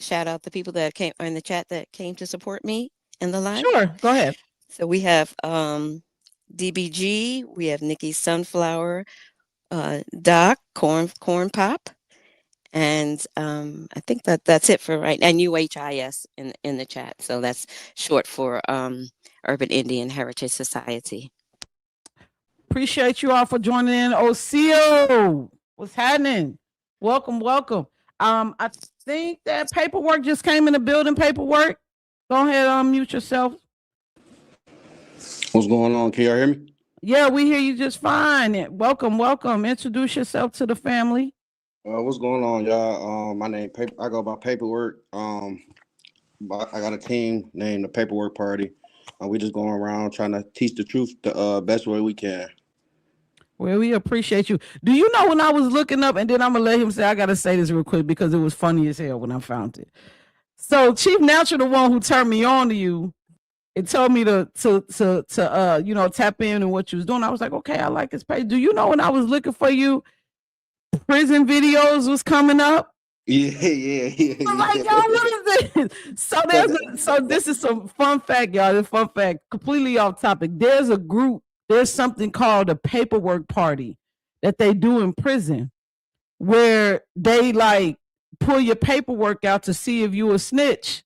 shout out the people that came in the chat that came to support me in the live? Sure, go ahead. So we have DBG, we have Nikki Sunflower, Doc, Corn Pop, and I think that's it for right. And UHIS in the chat. So that's short for Urban Indian Heritage Society. Appreciate you all for joining in. OCO, what's happening? Welcome, welcome. I think that paperwork just came in the building. Paperwork. Go ahead, unmute yourself. What's going on? Can y'all hear me? Yeah, we hear you just fine. Welcome, welcome. Introduce yourself to the family. What's going on, y'all? My name I go by Paperwork. I got a team named the Paperwork Party. We just going around trying to teach the truth the best way we can. Well, we appreciate you. Do you know when I was looking up, and then I'm gonna let him say, I gotta say this real quick because it was funny as hell when I found it. So Chief Natural, the one who turned me on to you, it told me to tap in and what you was doing. I was like, okay, I like his page. Do you know when I was looking for you, prison videos was coming up? Yeah. I'm like, y'all, what is this? So this is some fun fact, y'all. This fun fact, completely off topic. There's a group, there's something called a paperwork party that they do in prison where they like pull your paperwork out to see if you a snitch.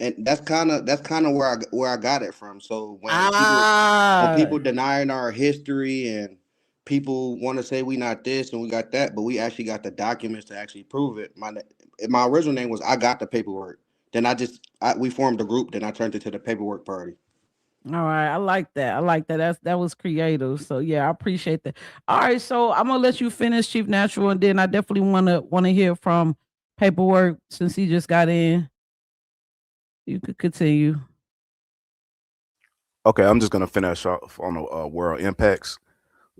And that's kind of where I got it from. So when people denying our history and people want to say we not this and we got that, but we actually got the documents to actually prove it. My original name was I Got the Paperwork. Then we formed a group. Then I turned it to the Paperwork Party. All right, I like that. That was creative. So yeah, I appreciate that. All right, so I'm gonna let you finish, Chief Natural, and then I definitely wanna hear from Paperwork since he just got in. You could continue. Okay, I'm just gonna finish off on the world impacts.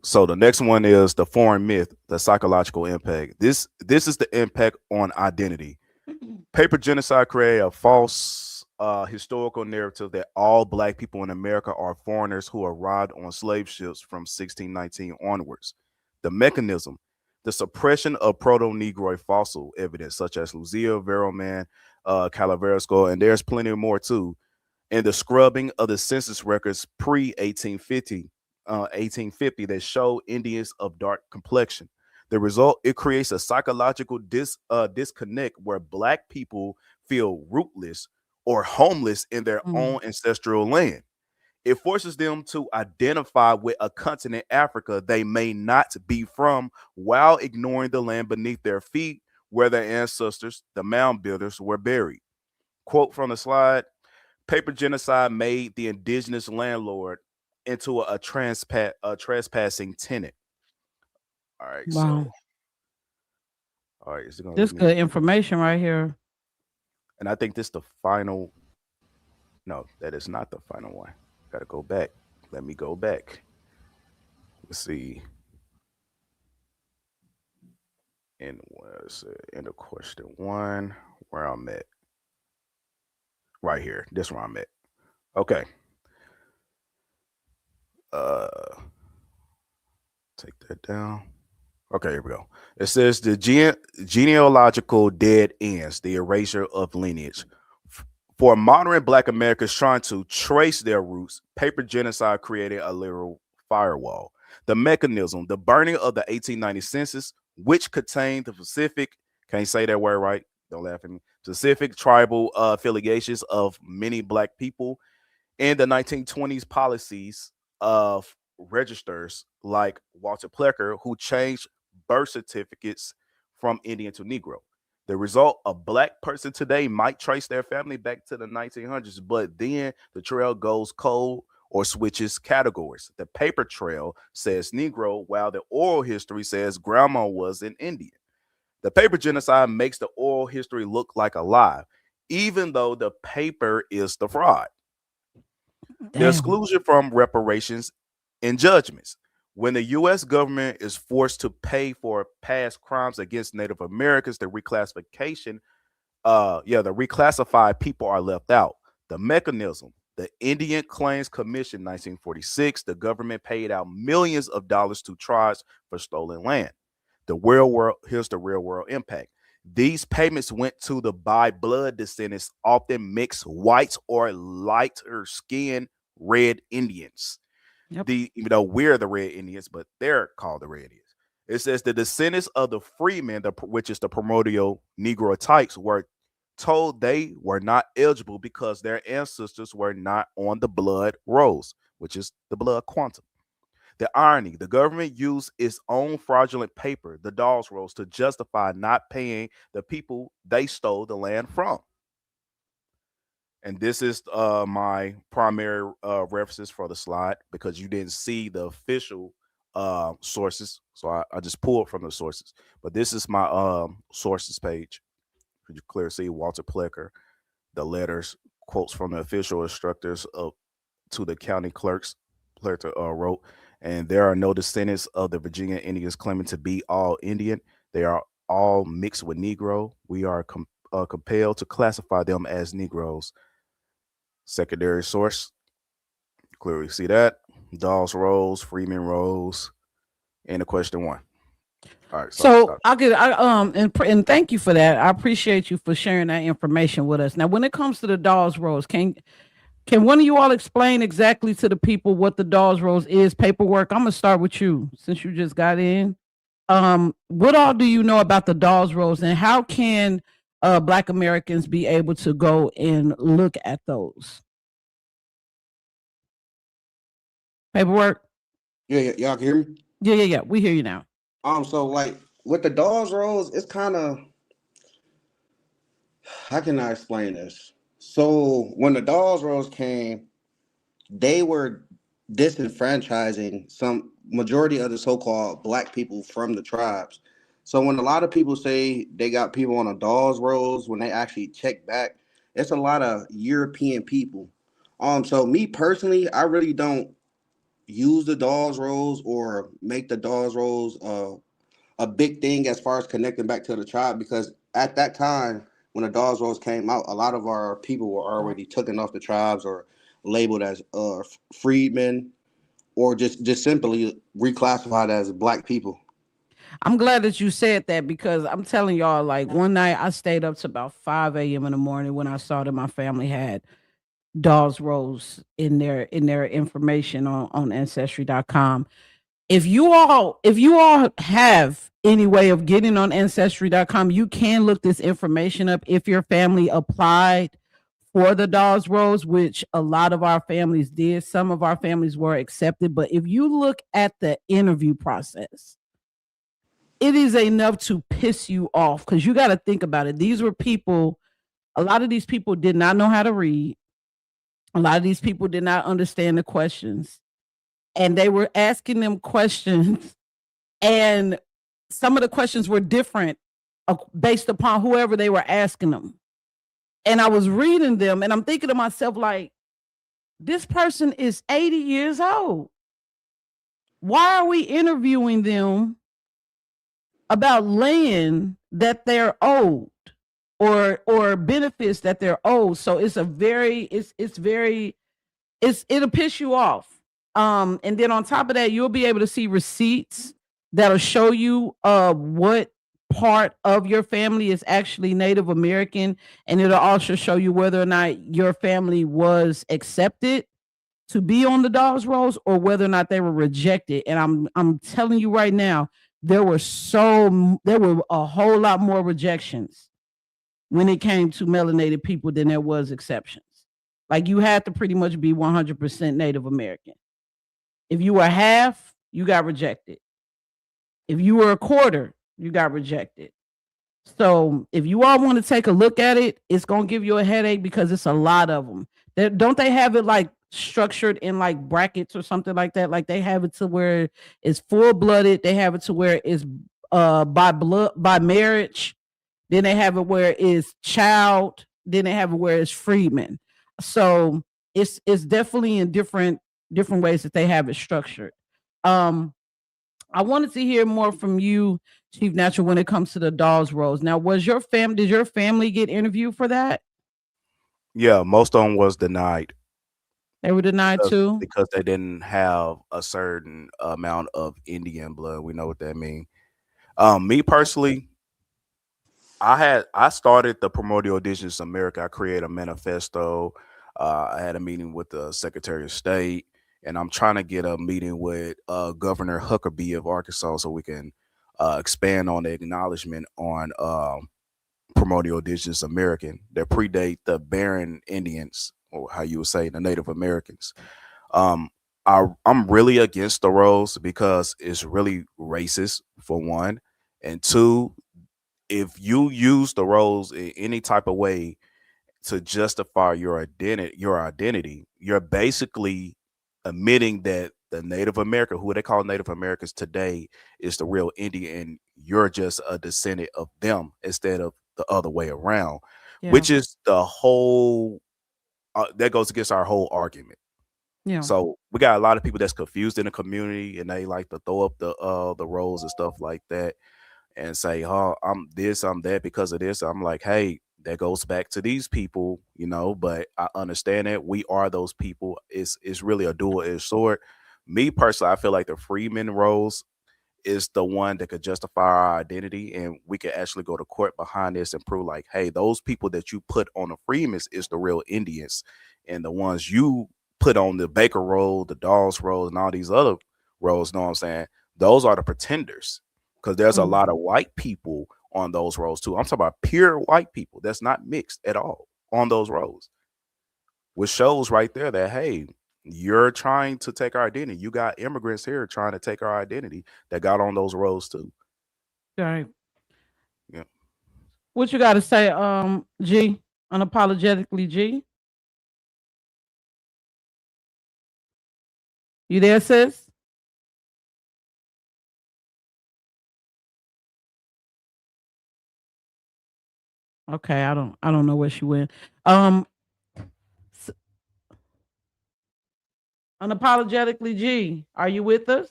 So the next one is the foreign myth, the psychological impact. This is the impact on identity. Paper genocide created a false historical narrative that all Black people in America are foreigners who arrived on slave ships from 1619 onwards. The mechanism, the suppression of proto-Negroid fossil evidence such as Lucia, Veroman, Calaveras skull, and there's plenty more too, and the scrubbing of the census records pre-1850 1850 that show Indians of dark complexion. The result, it creates a psychological disconnect where Black people feel rootless or homeless in their own ancestral land. It forces them to identify with a continent, Africa, they may not be from, while ignoring the land beneath their feet where their ancestors, the mound builders, were buried. Quote from the slide: paper genocide made the indigenous landlord into a trespassing tenant. All right, wow. All right, is it gonna This let me? good information right here. And I think this is the final. No, that is not the final one. Got to go back. Let me go back. Let's see. In was in the question one where I'm at. Right here. This where I'm at. Okay. Uh, take that down. Okay, here we go. It says the genealogical dead ends, the erasure of lineage. For modern Black Americans trying to trace their roots, paper genocide created a literal firewall. The mechanism, the burning of the 1890 census, which contained the specific, can't say that word right, don't laugh at me, specific tribal affiliations of many Black people, in the 1920s policies of registers like Walter Plecker, who changed birth certificates from Indian to Negro. The result, a Black person today might trace their family back to the 1900s, but then the trail goes cold or switches categories. The paper trail says Negro, while the oral history says grandma was an Indian. The paper genocide makes the oral history look like a lie, even though the paper is the fraud. The Damn. exclusion from reparations and judgments. When the U.S. government is forced to pay for past crimes against Native Americans, the reclassified people are left out. The mechanism, the Indian Claims Commission, 1946, the government paid out millions of dollars to tribes for stolen land. Here's the real world impact. These payments went to the by blood descendants, often mixed whites or lighter skinned red Indians. Yep. Even though we're the red Indians, but they're called the red Indians. It says the descendants of the freemen, which is the primordial Negro types, were told they were not eligible because their ancestors were not on the blood rolls, which is the blood quantum. The irony, the government used its own fraudulent paper, the Dawes Rolls, to justify not paying the people they stole the land from. And this is my primary references for the slide because you didn't see the official sources. So I just pulled from the sources. But this is my sources page. You clearly see Walter Plecker, the letters, quotes from the official instructors to the county clerks. Plecker wrote, and there are no descendants of the Virginia Indians claiming to be all Indian. They are all mixed with Negro. We are compelled to classify them as Negroes. Secondary source, clearly see that. Dawes Rolls, Freeman Rolls, and the question one. All right. So and thank you for that. I appreciate you for sharing that information with us. Now, when it comes to the Dawes Rolls, can one of you all explain exactly to the people what the Dawes Rolls is? Paperwork. I'm gonna start with you since you just got in. What all do you know about the Dawes Rolls, and how can Black Americans be able to go and look at those? Paperwork. Yeah, y'all can hear me? Yeah. We hear you now. So like with the Dawes Rolls, it's kind of, how can I explain this? So when the Dawes Rolls came, they were disenfranchising some majority of the so-called Black people from the tribes. So when a lot of people say they got people on the Dawes Rolls, when they actually check back, it's a lot of European people. So me personally, I really don't use the Dawes Rolls or make the Dawes Rolls a big thing as far as connecting back to the tribe, because at that time when the Dawes Rolls came out, a lot of our people were already taken off the tribes or labeled as freedmen, or just simply reclassified as Black people. I'm glad that you said that, because I'm telling y'all, like, one night I stayed up to about 5 a.m. in the morning when I saw that my family had Dawes Rolls in their information on ancestry.com. If you all have any way of getting on ancestry.com, you can look this information up. If your family applied for the Dawes Rolls, which a lot of our families did, some of our families were accepted, but if you look at the interview process, it is enough to piss you off, because you got to think about it. These were people, a lot of these people did not know how to read. A lot of these people did not understand the questions, and they were asking them questions, and some of the questions were different based upon whoever they were asking them. And I was reading them, and I'm thinking to myself, like, this person is 80 years old. Why are we interviewing them about land that they're owed, or benefits that they're owed? So it'll piss you off. And then on top of that, you'll be able to see receipts that'll show you what part of your family is actually Native American, and it'll also show you whether or not your family was accepted to be on the Dawes Rolls or whether or not they were rejected. And I'm telling you right now, there were a whole lot more rejections when it came to melanated people than there was exceptions. Like, you had to pretty much be 100% Native American. If you were half, you got rejected. If you were a quarter, you got rejected. So if you all want to take a look at it, it's going to give you a headache because it's a lot of them. Don't they have it like structured in like brackets or something like that? Like, they have it to where it's full-blooded. They have it to where it's by blood, by marriage. Then they have it where it's child. Then they have it where it's freedman. So it's definitely in different ways that they have it structured. I wanted to hear more from you, Chief Natural, when it comes to the dolls roles. Now, did your family get interviewed for that? Yeah, most of them was denied They were denied too. because they didn't have a certain amount of Indian blood. We know what that means. Me personally, I started the Primordial Indigenous America. I created a manifesto. I had a meeting with the Secretary of State, and I'm trying to get a meeting with Governor Huckabee of Arkansas so we can expand on the acknowledgement on Primordial Indigenous American that predate the Barren Indians, or how you would say the Native Americans. I'm really against the roles because it's really racist, for one, and two, if you use the roles in any type of way to justify your identity, you're basically admitting that the Native American, who they call Native Americans today, is the real Indian, and you're just a descendant of them instead of the other way around, which is the whole that goes against our whole argument. Yeah. So we got a lot of people that's confused in the community, and they like to throw up the roles and stuff like that, and say, "Oh, I'm this, I'm that because of this." I'm like, "Hey, that goes back to these people, But I understand that we are those people. It's really a dual-edged sword. Me personally, I feel like the freedman roles is the one that could justify our identity, and we could actually go to court behind this and prove, like, hey, those people that you put on the freedmans is the real Indians, and the ones you put on the Baker role, the Dawes roles, and all these other roles, know what I'm saying? Those are the pretenders, because there's a lot of white people on those roles too. I'm talking about pure white people that's not mixed at all on those roles, which shows right there that, hey, you're trying to take our identity. You got immigrants here trying to take our identity that got on those roles too. Right. Yeah. What you got to say, G? Unapologetically, G? You there, sis? Okay, I don't know where she went. Unapologetically, G, are you with us?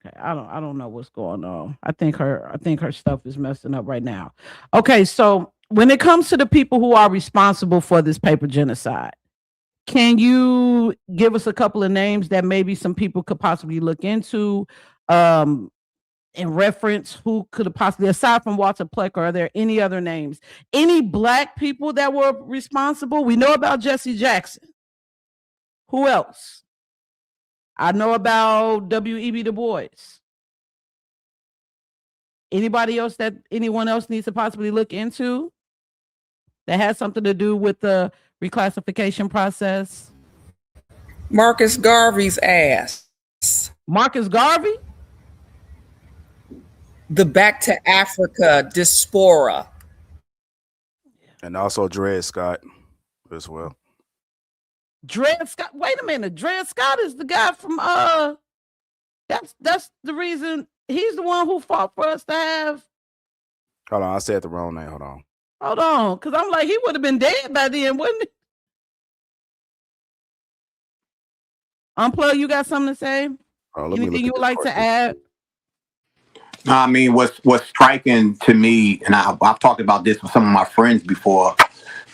Okay, I don't know what's going on. I think her stuff is messing up right now. Okay, so when it comes to the people who are responsible for this paper genocide, can you give us a couple of names that maybe some people could possibly look into? In reference, who could have possibly, aside from Walter Plecker, are there any other names? Any black people that were responsible? We know about Jesse Jackson. Who else? I know about W.E.B. Du Bois. Anybody else that anyone else needs to possibly look into that has something to do with the reclassification process? Marcus Garvey's ass. Marcus Garvey? The Back to Africa diaspora. And also Dred Scott as well. Dred Scott. Wait a minute. Dred Scott is the guy from that's the reason he's the one who fought for us to have. Hold on, I said the wrong name. Hold on, because I'm like, he would have been dead by then, wouldn't he? Unplug, you got something to say? Anything you would like to add? I mean, what's striking to me, and I've talked about this with some of my friends before,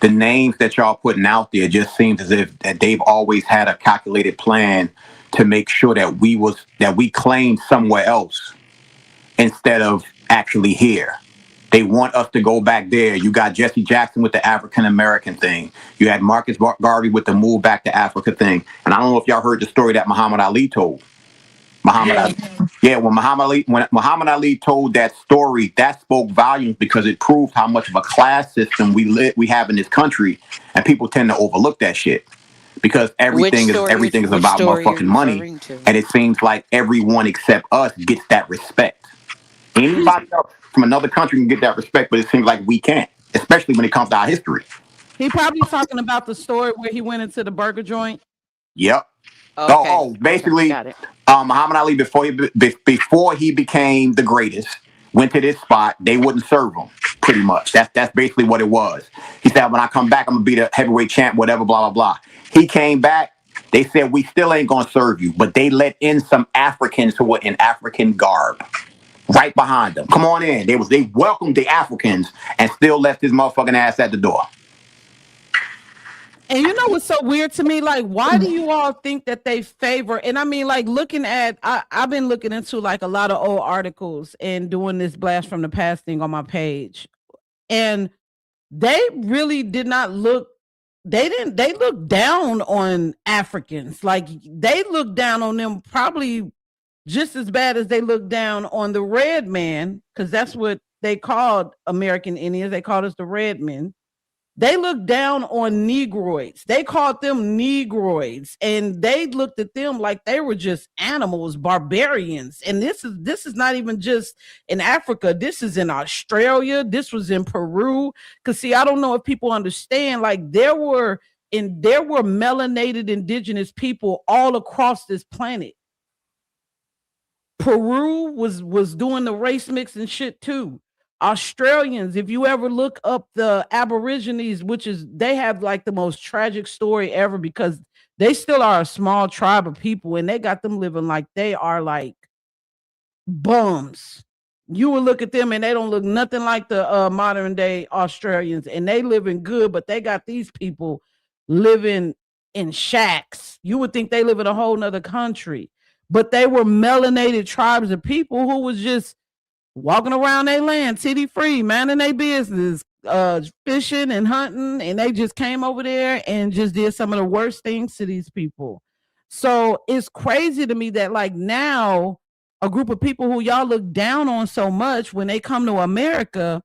the names that y'all putting out there just seems as if that they've always had a calculated plan to make sure that we claimed somewhere else instead of actually here. They want us to go back there. You got Jesse Jackson with the African American thing. You had Marcus Garvey with the move back to Africa thing. And I don't know if y'all heard the story that Muhammad Ali told. When Muhammad Ali told that story, that spoke volumes because it proved how much of a class system we have in this country, and people tend to overlook that shit because everything is about motherfucking money, and it seems like everyone except us gets that respect. Anybody else from another country can get that respect, but it seems like we can't, especially when it comes to our history. He probably talking about the story where he went into the burger joint. Yep. Okay. Basically, Got it. Muhammad Ali before he became the greatest, went to this spot. They wouldn't serve him. Pretty much. That's basically what it was. He said, when I come back, I'm gonna be the heavyweight champ, whatever, blah blah blah. He came back. They said, we still ain't gonna serve you, but they let in some Africans who were in African garb right behind them. Come on in. They welcomed the Africans and still left his motherfucking ass at the door. And you know what's so weird to me? Like, why do you all think that they favor? And I mean, like, looking at, I've been looking into like a lot of old articles and doing this blast from the past thing on my page. And they really did not look, they looked down on Africans. Like, they looked down on them probably just as bad as they looked down on the red man, because that's what they called American Indians. They called us the red men. They looked down on Negroids. They called them Negroids, and they looked at them like they were just animals, barbarians. And this is not even just in Africa. This is in Australia. This was in Peru. Because see, I don't know if people understand. Like there were melanated indigenous people all across this planet. Peru was doing the race mix and shit too. Australians, if you ever look up the Aborigines, they have like the most tragic story ever because they still are a small tribe of people and they got them living like they are like bums. You would look at them and they don't look nothing like the modern day Australians, and they living good, but they got these people living in shacks. You would think they live in a whole nother country, but they were melanated tribes of people who was just walking around their land, city free, minding their business, fishing and hunting, and they just came over there and just did some of the worst things to these people. So it's crazy to me that like now a group of people who y'all look down on so much, when they come to America,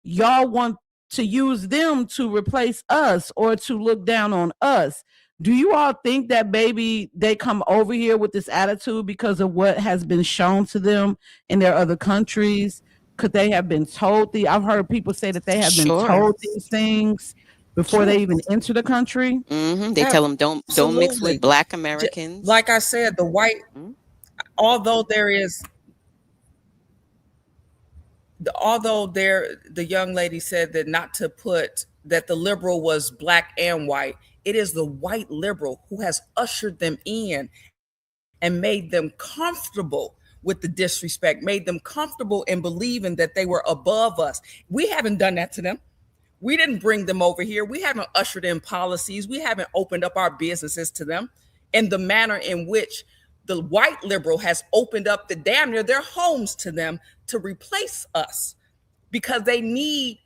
y'all want to use them to replace us or to look down on us. Do you all think that maybe they come over here with this attitude because of what has been shown to them in their other countries? Could they have been told I've heard people say that they have been told these things before they even enter the country. They tell them don't mix with Black Americans. Like I said, although the young lady said that not to put that the liberal was Black and white, it is the white liberal who has ushered them in and made them comfortable with the disrespect, made them comfortable in believing that they were above us. We haven't done that to them. We didn't bring them over here. We haven't ushered in policies. We haven't opened up our businesses to them in the manner in which the white liberal has opened up the damn near their homes to them to replace us, because they need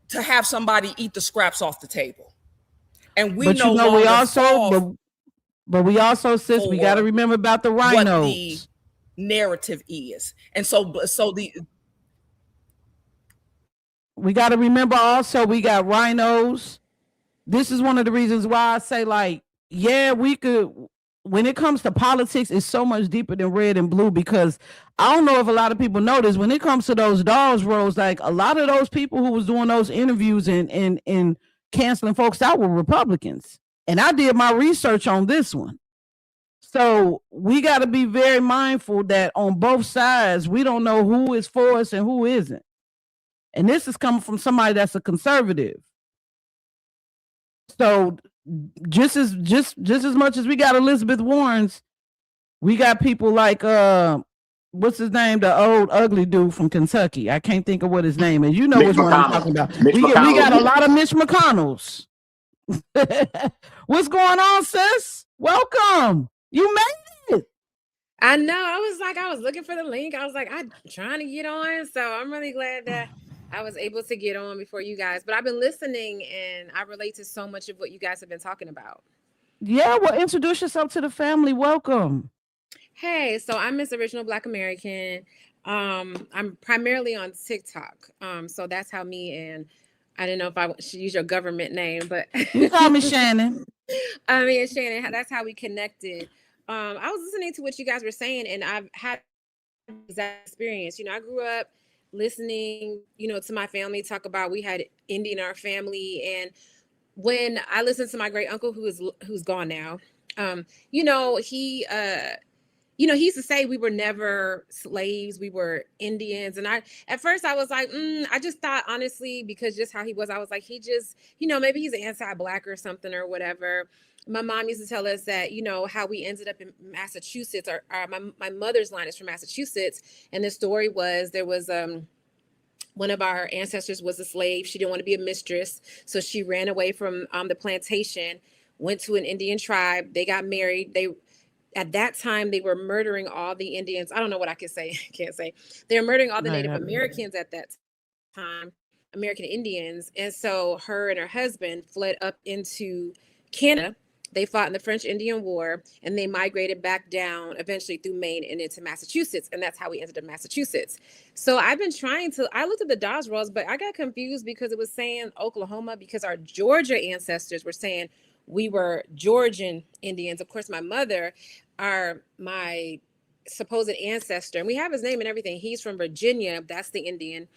to have somebody eat the scraps off the table. And we sis, we got to remember about the rhinos. What the narrative is. And we got to remember also we got rhinos. This is one of the reasons why I say, like, yeah, we could, when it comes to politics, it's so much deeper than red and blue, because I don't know if a lot of people notice when it comes to those dolls roles, like a lot of those people who was doing those interviews and canceling folks out were Republicans. And I did my research on this one. So we got to be very mindful that on both sides, we don't know who is for us and who isn't. And this is coming from somebody that's a conservative. So just as much as we got Elizabeth Warrens, we got people like what's his name, the old ugly dude from Kentucky. I can't think of what his name is. You know which one I'm talking about. We got a lot of Mitch McConnells. What's going on, sis? Welcome. You made it. I know. I was looking for the link. I was like, I'm trying to get on. So I'm really glad that I was able to get on before you guys. But I've been listening and I relate to so much of what you guys have been talking about. Yeah, well, introduce yourself to the family. Welcome. Hey, so I'm Miss Original Black American. I'm primarily on TikTok. So that's how me and I didn't know if I should use your government name, but you call me Shannon. I mean, Shannon, that's how we connected. I was listening to what you guys were saying, and I've had that experience. You know, I grew up listening, to my family talk about we had Indian in our family, and when I listened to my great uncle who's gone now, you know, he used to say we were never slaves, we were Indians. And at first I was like, I just thought, honestly, because just how he was, I was like, he just, maybe he's anti-black or something or whatever. My mom used to tell us that, how we ended up in Massachusetts, or my mother's line is from Massachusetts. And the story was, there was, one of our ancestors was a slave. She didn't want to be a mistress. So she ran away from the plantation, went to an Indian tribe. They got married. At that time, they were murdering all the Indians. I don't know what I can say. Can't say. They were murdering all the Native Americans at that time, American Indians. And so her and her husband fled up into Canada. They fought in the French Indian War, and they migrated back down eventually through Maine and into Massachusetts. And that's how we ended up in Massachusetts. So I looked at the Dodge rolls, but I got confused because it was saying Oklahoma, because our Georgia ancestors were saying we were Georgian Indians. Of course, my mother, my supposed ancestor, and we have his name and everything. He's from Virginia. That's the Indian.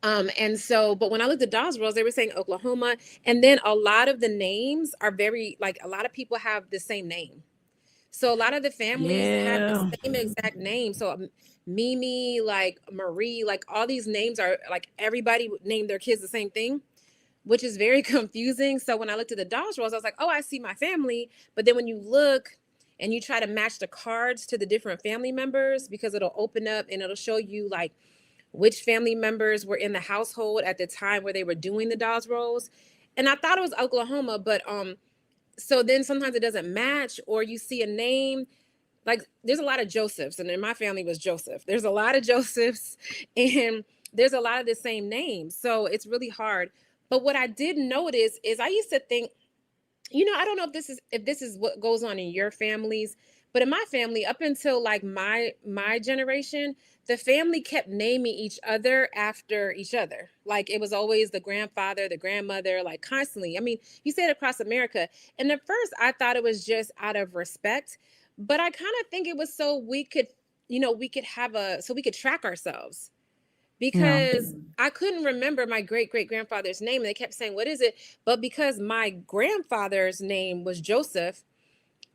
And so, but when I looked at Dawes Rolls, they were saying Oklahoma. And then a lot of the names are very, like, a lot of people have the same name. So a lot of the families have the same exact name. So Mimi, like Marie, like all these names are like, everybody named their kids the same thing, which is very confusing. So when I looked at the Dawes Rolls, I was like, oh, I see my family. But then when you look and you try to match the cards to the different family members, because it'll open up and it'll show you like which family members were in the household at the time where they were doing the Dawes Rolls. And I thought it was Oklahoma, but so then sometimes it doesn't match, or you see a name, like there's a lot of Josephs, and in my family was Joseph. There's a lot of Josephs, and there's a lot of the same names. So it's really hard. But what I did notice is I used to think, I don't know if this is what goes on in your families, but in my family, up until like my generation, the family kept naming each other after each other. Like it was always the grandfather, the grandmother, like constantly. I mean, you say it across America. And at first I thought it was just out of respect, but I kind of think it was so we could, so we could track ourselves. Because I couldn't remember my great grandfather's name. And they kept saying, what is it? But because my grandfather's name was Joseph,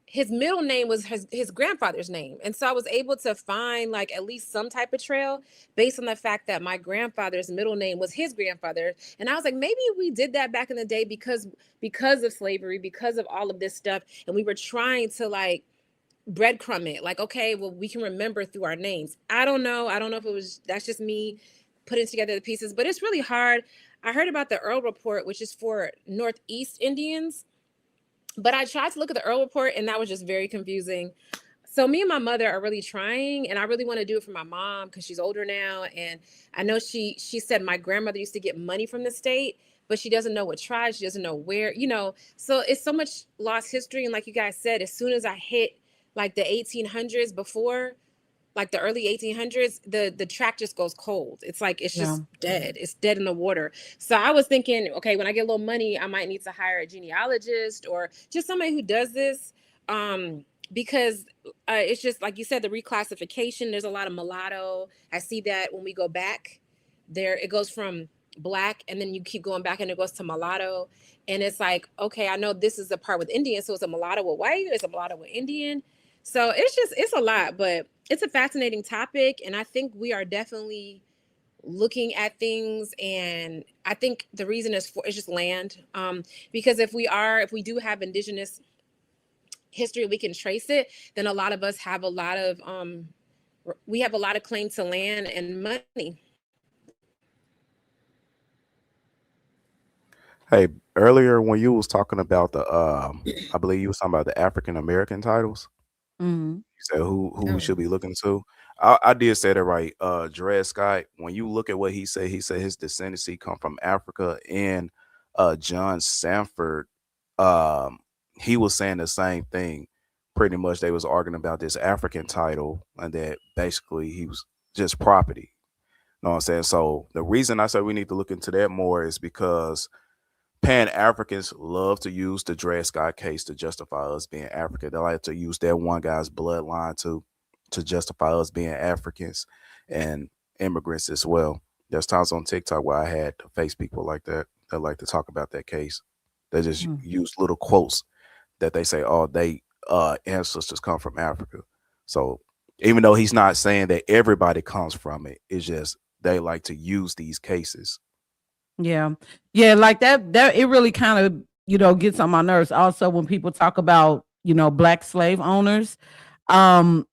his middle name was his grandfather's name. And so I was able to find like at least some type of trail based on the fact that my grandfather's middle name was his grandfather. And I was like, maybe we did that back in the day because of slavery, because of all of this stuff. And we were trying to like breadcrumb it, like, okay, well, we can remember through our names. I don't know if that's just me putting together the pieces, but it's really hard. I heard about the Earl Report, which is for Northeast Indians, but I tried to look at the Earl Report and that was just very confusing. So me and my mother are really trying, and I really want to do it for my mom because she's older now. And I know she said my grandmother used to get money from the state, but she doesn't know what tribe, she doesn't know where, so it's so much lost history. And like you guys said, as soon as I hit like the 1800s, before like the early 1800s, the track just goes cold. It's like, it's just dead. It's dead in the water. So I was thinking, okay, when I get a little money, I might need to hire a genealogist or just somebody who does this. Because it's just like you said, the reclassification, there's a lot of mulatto. I see that when we go back there, it goes from black and then you keep going back and it goes to mulatto. And it's like, okay, I know this is the part with Indian. So it's a mulatto with white, it's a mulatto with Indian. So it's a lot, but it's a fascinating topic. And I think we are definitely looking at things. And I think the reason is just land. Because if we do have indigenous history, we can trace it, then a lot of us have a lot of claim to land and money. Hey, earlier when you was talking about the I believe you was talking about the African American titles. Mm-hmm. You said who we should be looking to. I did say that right. Dred Scott, when you look at what he said his descendancy come from Africa, and John Sanford, he was saying the same thing. Pretty much they was arguing about this African title and that basically he was just property. You know what I'm saying? So the reason I said we need to look into that more is because Pan Africans love to use the Dred Scott case to justify us being African. They like to use that one guy's bloodline to justify us being Africans and immigrants as well. There's times on TikTok where I had to face people like that like to talk about that case. They just use little quotes that they say, oh, they ancestors come from Africa. So even though he's not saying that everybody comes from it, it's just they like to use these cases. Yeah. Yeah, like that it really kind of, gets on my nerves. Also, when people talk about, black slave owners, um,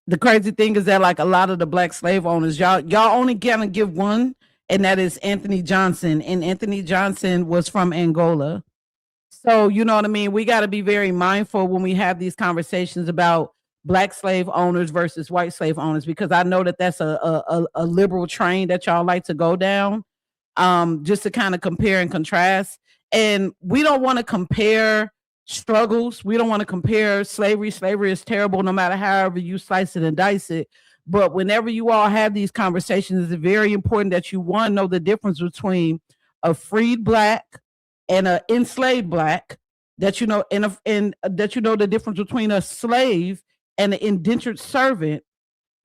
the crazy thing is that like a lot of the black slave owners, y'all only gonna give one, and that is Anthony Johnson. And Anthony Johnson was from Angola. So, you know what I mean? We got to be very mindful when we have these conversations about black slave owners versus white slave owners, because I know that that's a liberal train that y'all like to go down, just to kind of compare and contrast. And we don't want to compare struggles. We don't want to compare slavery. Slavery is terrible no matter however you slice it and dice it. But whenever you all have these conversations, it's very important that you, one, know the difference between a freed black and an enslaved black, that and that the difference between a slave and an indentured servant,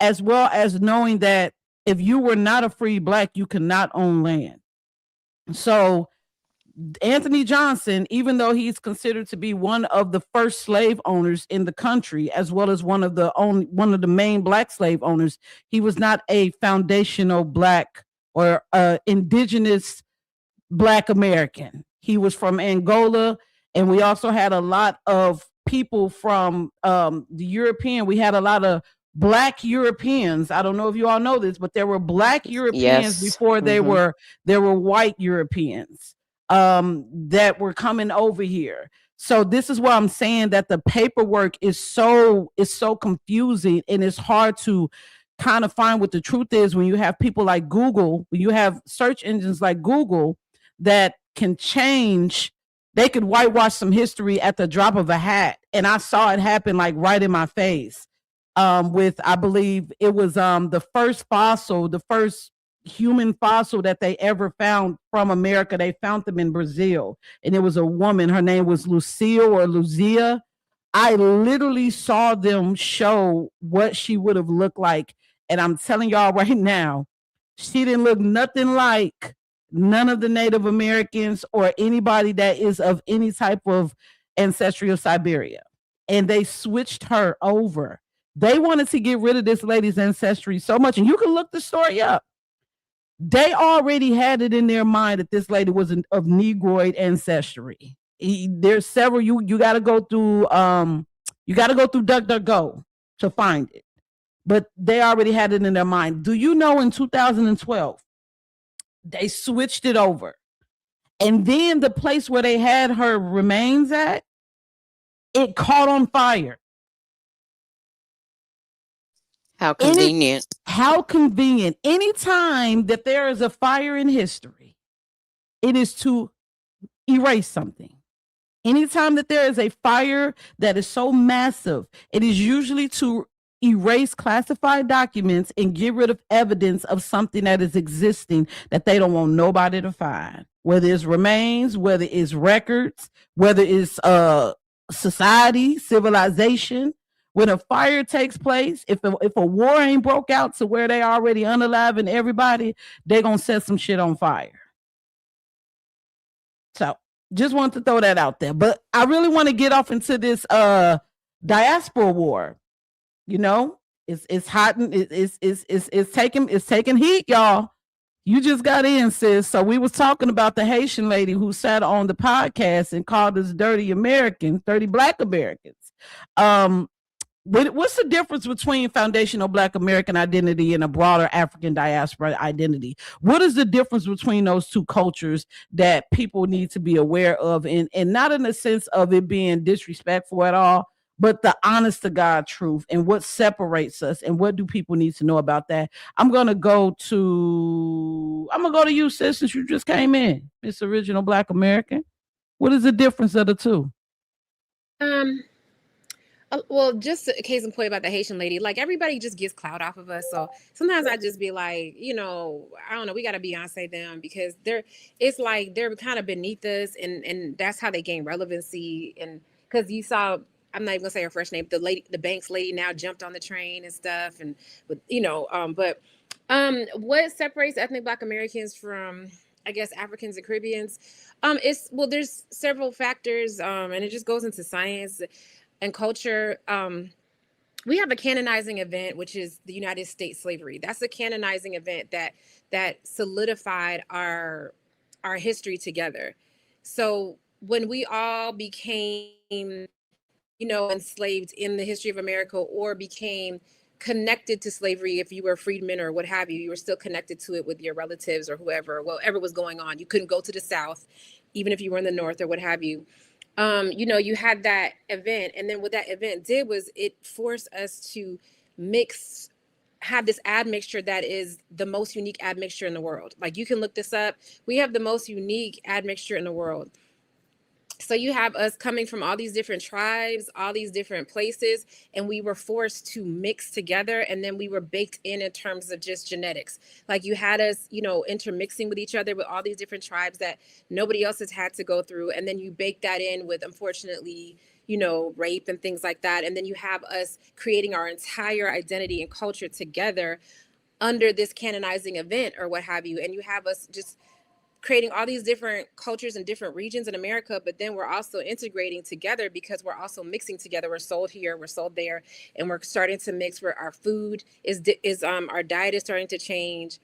as well as knowing that if you were not a free black, you cannot own land. So Anthony Johnson, even though he's considered to be one of the first slave owners in the country, as well as one of the main black slave owners, he was not a foundational black or indigenous black American. He was from Angola, and we also had a lot of people from the European. We had a lot of black Europeans. I don't know if you all know this, but there were black Europeans before there were white Europeans that were coming over here. So this is why I'm saying that the paperwork is so confusing, and it's hard to kind of find what the truth is when you have people like Google, when you have search engines like Google that can change. They could whitewash some history at the drop of a hat. And I saw it happen like right in my face. With, I believe it was the first human fossil that they ever found from America. They found them in Brazil, and it was a woman. Her name was Lucille or Lucia. I literally saw them show what she would have looked like. And I'm telling y'all right now, she didn't look nothing like none of the Native Americans or anybody that is of any type of ancestry of Siberia. And they switched her over. They wanted to get rid of this lady's ancestry so much. And you can look the story up. They already had it in their mind that this lady was of Negroid ancestry. There's several, you got to go through DuckDuckGo to find it. But they already had it in their mind. Do you know in 2012, they switched it over? And then the place where they had her remains at, it caught on fire. How convenient. How convenient. Anytime that there is a fire in history, it is to erase something. Anytime that there is a fire that is so massive, it is usually to erase classified documents and get rid of evidence of something that is existing that they don't want nobody to find. Whether it's remains, whether it's records, whether it's society, civilization. When a fire takes place, if a war ain't broke out to where they already unaliving everybody, they're going to set some shit on fire. So just want to throw that out there. But I really want to get off into this diaspora war. You know, it's hot and it's taking heat, y'all. You just got in, sis. So we was talking about the Haitian lady who sat on the podcast and called us dirty Americans, dirty Black Americans. What's the difference between foundational Black American identity and a broader African diaspora identity? What is the difference between those two cultures that people need to be aware of? And not in the sense of it being disrespectful at all, but the honest to God truth and what separates us and what do people need to know about that? I'm going to go to you, sis, since you just came in. Miss Original Black American. What is the difference of the two? Well, just a case in point about the Haitian lady, like everybody just gets clout off of us. So sometimes I just be like, I don't know, we got to Beyonce them because it's like they're kind of beneath us, and that's how they gain relevancy. And because you saw, I'm not even gonna say her first name, the Banks lady now jumped on the train and stuff, and with what separates ethnic Black Americans from I guess Africans and Caribbeans. There's several factors, and it just goes into science and culture. We have a canonizing event, which is the United States slavery. That's a canonizing event that solidified our history together. So when we all became, enslaved in the history of America, or became connected to slavery, if you were a freedman or what have you, you were still connected to it with your relatives or whatever was going on. You couldn't go to the South, even if you were in the North or what have you. You had that event, and then what that event did was it forced us to have this admixture that is the most unique admixture in the world. Like, you can look this up. We have the most unique admixture in the world. So you have us coming from all these different tribes, all these different places, and we were forced to mix together, and then we were baked in terms of just genetics. Like, you had us, intermixing with each other with all these different tribes that nobody else has had to go through, and then you bake that in with, unfortunately, rape and things like that, and then you have us creating our entire identity and culture together under this canonizing event or what have you, and you have us just creating all these different cultures and different regions in America, but then we're also integrating together because we're also mixing together. We're sold here, we're sold there, and we're starting to mix where our food is our diet is starting to change,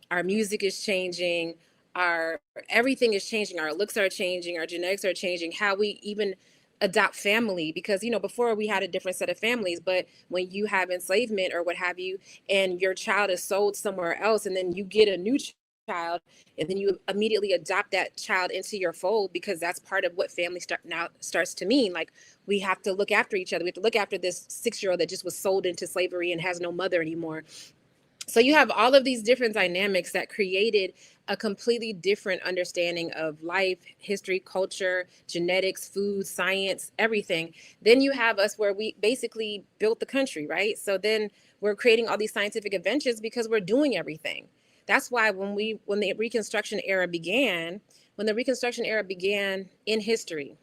our music is changing, our everything is changing, our looks are changing, our genetics are changing, how we even adopt family, because before we had a different set of families, but when you have enslavement or what have you, and your child is sold somewhere else, and then you get a new child, and then you immediately adopt that child into your fold, because that's part of what family starts to mean. Like, we have to look after each other. We have to look after this 6-year-old that just was sold into slavery and has no mother anymore. So you have all of these different dynamics that created a completely different understanding of life, history, culture, genetics, food, science, everything. Then you have us where we basically built the country, right? So then we're creating all these scientific inventions because we're doing everything. That's why when the Reconstruction era began in history,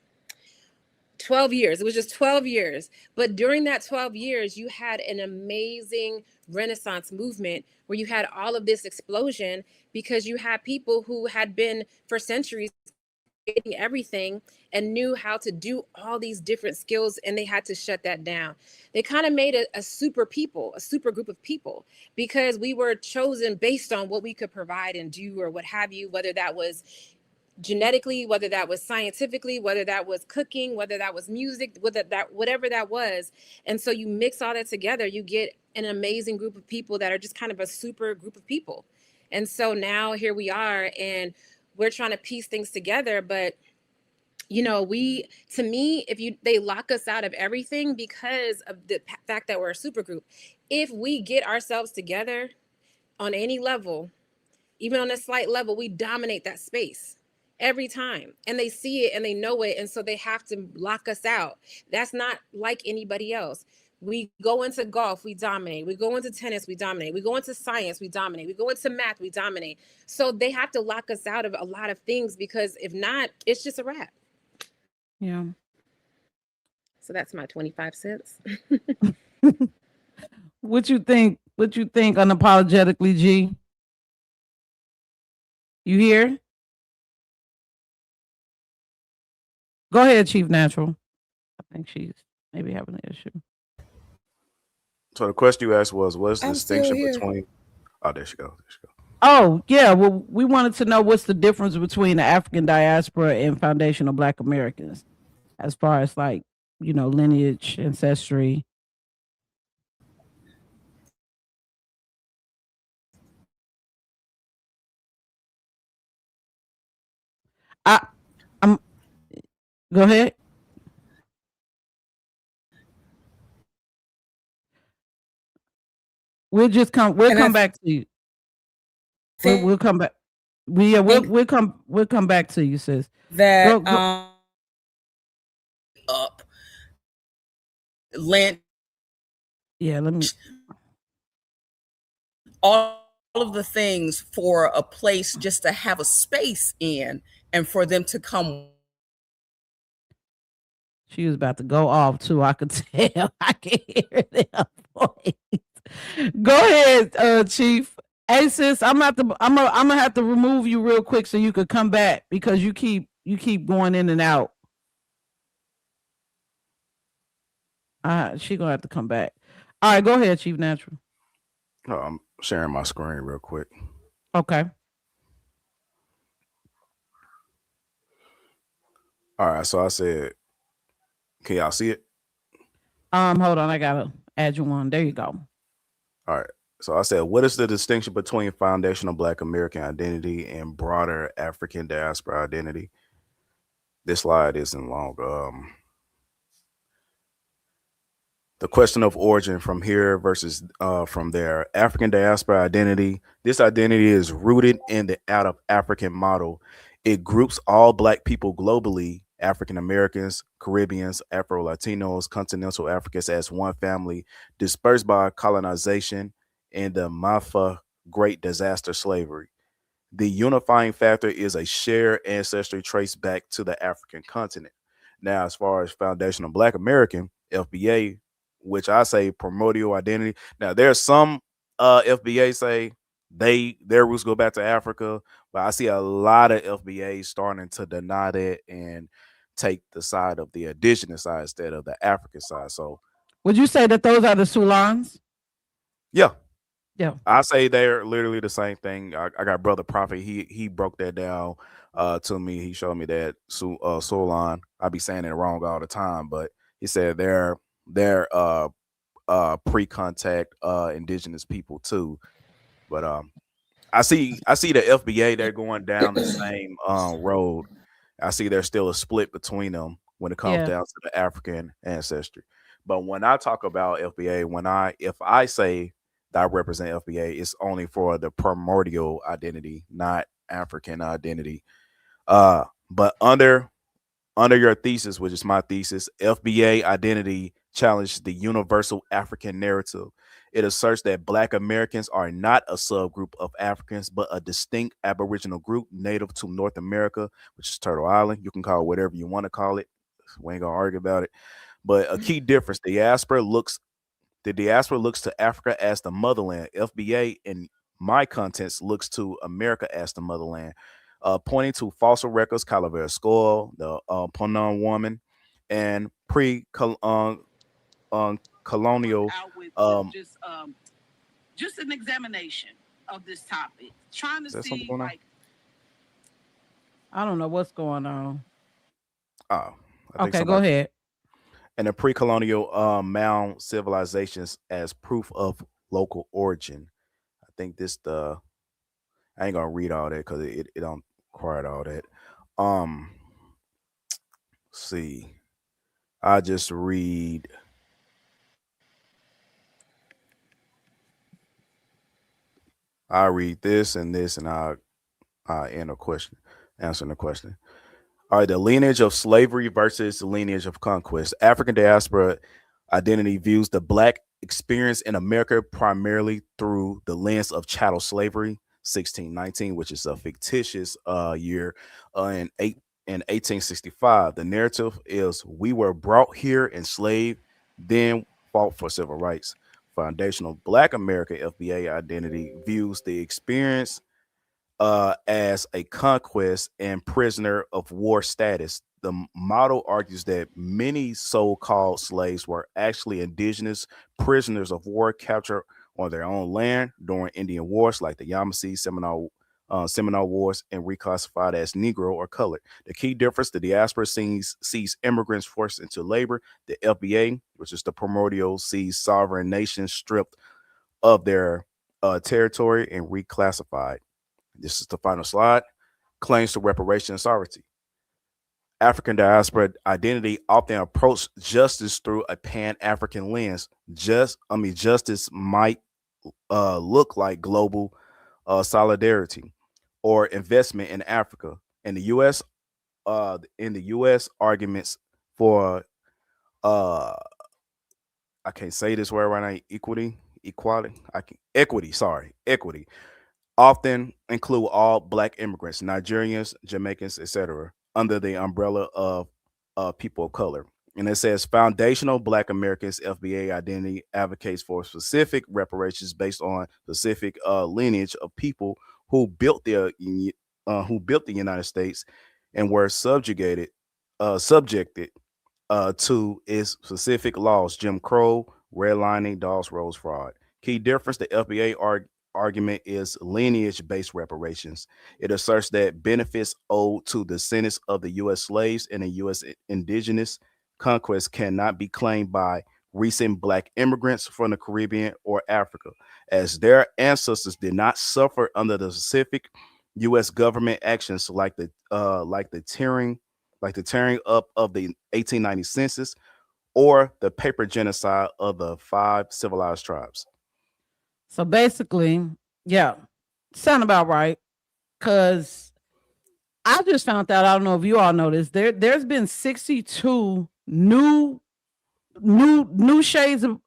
12 years, it was just 12 years. But during that 12 years, you had an amazing Renaissance movement where you had all of this explosion, because you had people who had been for centuries creating everything and knew how to do all these different skills, and they had to shut that down. They kind of made a super group of people, because we were chosen based on what we could provide and do or what have you, whether that was genetically, whether that was scientifically, whether that was cooking, whether that was music, whatever that was. And so you mix all that together, you get an amazing group of people that are just kind of a super group of people. And so now here we are, and we're trying to piece things together. But they lock us out of everything because of the fact that we're a super group. If we get ourselves together on any level, even on a slight level, we dominate that space every time, and they see it and they know it, and so they have to lock us out. That's not like anybody else. We go into golf, we dominate. We go into tennis, we dominate. We go into science, we dominate. We go into math, we dominate. So they have to lock us out of a lot of things, because if not, it's just a wrap. Yeah. So that's my 25 cents. What you think unapologetically, G? You here? Go ahead, Chief Natural. I think she's maybe having an issue. So the question you asked was, what's the I'm still distinction here. between? Oh, there she go. Oh, yeah. Well, we wanted to know what's the difference between the African diaspora and foundational Black Americans, as far as lineage, ancestry. I'm Go ahead. We'll come back to you. We'll come back. We'll come back to you, sis. That Go. up lynch. Yeah, let me. All of the things for a place just to have a space in, and for them to come. She was about to go off too. I could tell. I can hear their voice. Go ahead, Chief. Hey sis, I'm gonna have to remove you real quick so you could come back because you keep going in and out. She gonna have to come back. All right, go ahead, Chief Natural. I'm sharing my screen real quick. Okay. All right, so I said, can y'all see it? Hold on, I gotta add you on. There you go. All right. So I said, what is the distinction between foundational Black American identity and broader African diaspora identity? This slide isn't long. The question of origin from here versus from there. African diaspora identity. This identity is rooted in the out of African model. It groups all Black people globally, African Americans, Caribbeans, Afro Latinos, continental Africans as one family, dispersed by colonization and the Mafa Great Disaster Slavery. The unifying factor is a shared ancestry traced back to the African continent. Now, as far as foundational Black American, FBA, which I say primordial identity. Now, there's some FBA say their roots go back to Africa, but I see a lot of FBA starting to deny that and take the side of the indigenous side instead of the African side. So, Would you say that those are the Sulans? yeah, Yeah. I say they're literally the same thing. I got brother Prophet. He broke that down to me. He showed me that Solon. I be saying it wrong all the time, but he said they're pre-contact indigenous people too. But I see the FBA. They're going down the same road. I see there's still a split between them when it comes Yeah. down to the African ancestry. But when I talk about FBA, if I say that I represent FBA, it's only for the primordial identity, not African identity. But under your thesis, which is my thesis, FBA identity challenged the universal African narrative. It asserts that Black Americans are not a subgroup of Africans, but a distinct Aboriginal group native to North America, which is Turtle Island. You can call it whatever you want to call it. We ain't gonna argue about it. But a key difference: the diaspora looks to Africa as the motherland. FBA in my contents looks to America as the motherland, pointing to fossil records, Calavera Skull, the Ponon woman, and colonial. Out with Um, just an examination of this topic, trying to is that something see going on? like I don't know what's going on. Oh, I think Okay, go somebody. ahead. And the pre-colonial mound civilizations as proof of local origin. I think this the I ain't gonna read all that because it don't require all that. Um, see, I just read. I read this, and I end a question, answering the question. All right, the lineage of slavery versus the lineage of conquest. African diaspora identity views the Black experience in America primarily through the lens of chattel slavery, 1619, which is a fictitious year in 1865. The narrative is we were brought here enslaved, then fought for civil rights. Foundational Black American FBA identity views the experience as a conquest and prisoner of war status. The model argues that many so called slaves were actually indigenous prisoners of war captured on their own land during Indian wars like the Yamasee, Seminole Wars, and reclassified as Negro or colored. The key difference: the diaspora sees immigrants forced into labor. The FBA, which is the primordial, sees sovereign nations stripped of their territory and reclassified. This is the final slide. Claims to reparation and sovereignty. African diaspora identity often approach justice through a pan-African lens. Justice might look like global solidarity or investment in Africa. In the U.S., arguments for uh, I can't say this word right now. Equity often include all Black immigrants, Nigerians, Jamaicans, etc., under the umbrella of people of color. And it says foundational Black Americans FBA identity advocates for specific reparations based on specific lineage of people who built the United States and were subjected to its specific laws: Jim Crow, redlining, Dawes Rose fraud. Key difference: the FBA argument is lineage-based reparations. It asserts that benefits owed to descendants of the U.S. slaves and the U.S. indigenous conquest cannot be claimed by recent Black immigrants from the Caribbean or Africa, as their ancestors did not suffer under the specific U.S. government actions like the tearing up of the 1890 census or the paper genocide of the 5 civilized tribes. So basically, yeah, sound about right. Cause I just found out, I don't know if you all know this, there's been 62 new shades of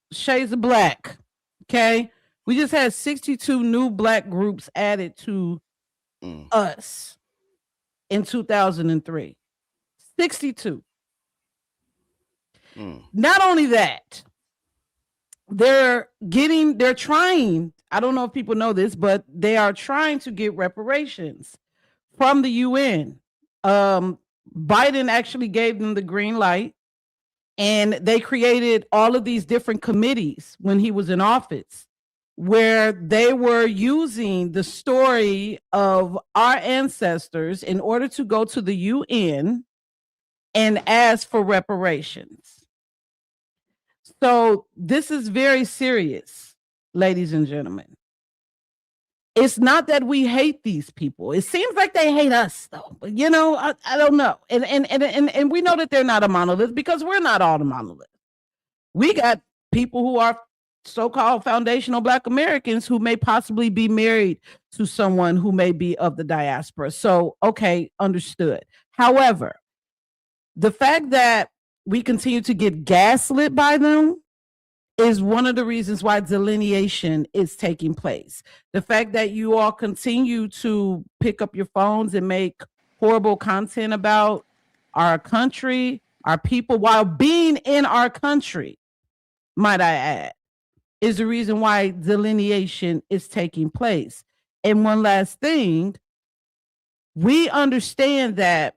black. Okay. We just had 62 new black groups added to us in 2003. 62. Not only that, they're trying, I don't know if people know this, but they are trying to get reparations from the UN. Biden actually gave them the green light, and they created all of these different committees when he was in office, where they were using the story of our ancestors in order to go to the UN and ask for reparations. So this is very serious, ladies and gentlemen. It's not that we hate these people. It seems like they hate us, though. But I don't know. And we know that they're not a monolith because we're not all the monolith. We got people who are so-called foundational Black Americans who may possibly be married to someone who may be of the diaspora. So, okay, understood. However, the fact that we continue to get gaslit by them is one of the reasons why delineation is taking place. The fact that you all continue to pick up your phones and make horrible content about our country, our people, while being in our country, might I add, is the reason why delineation is taking place. And one last thing, we understand that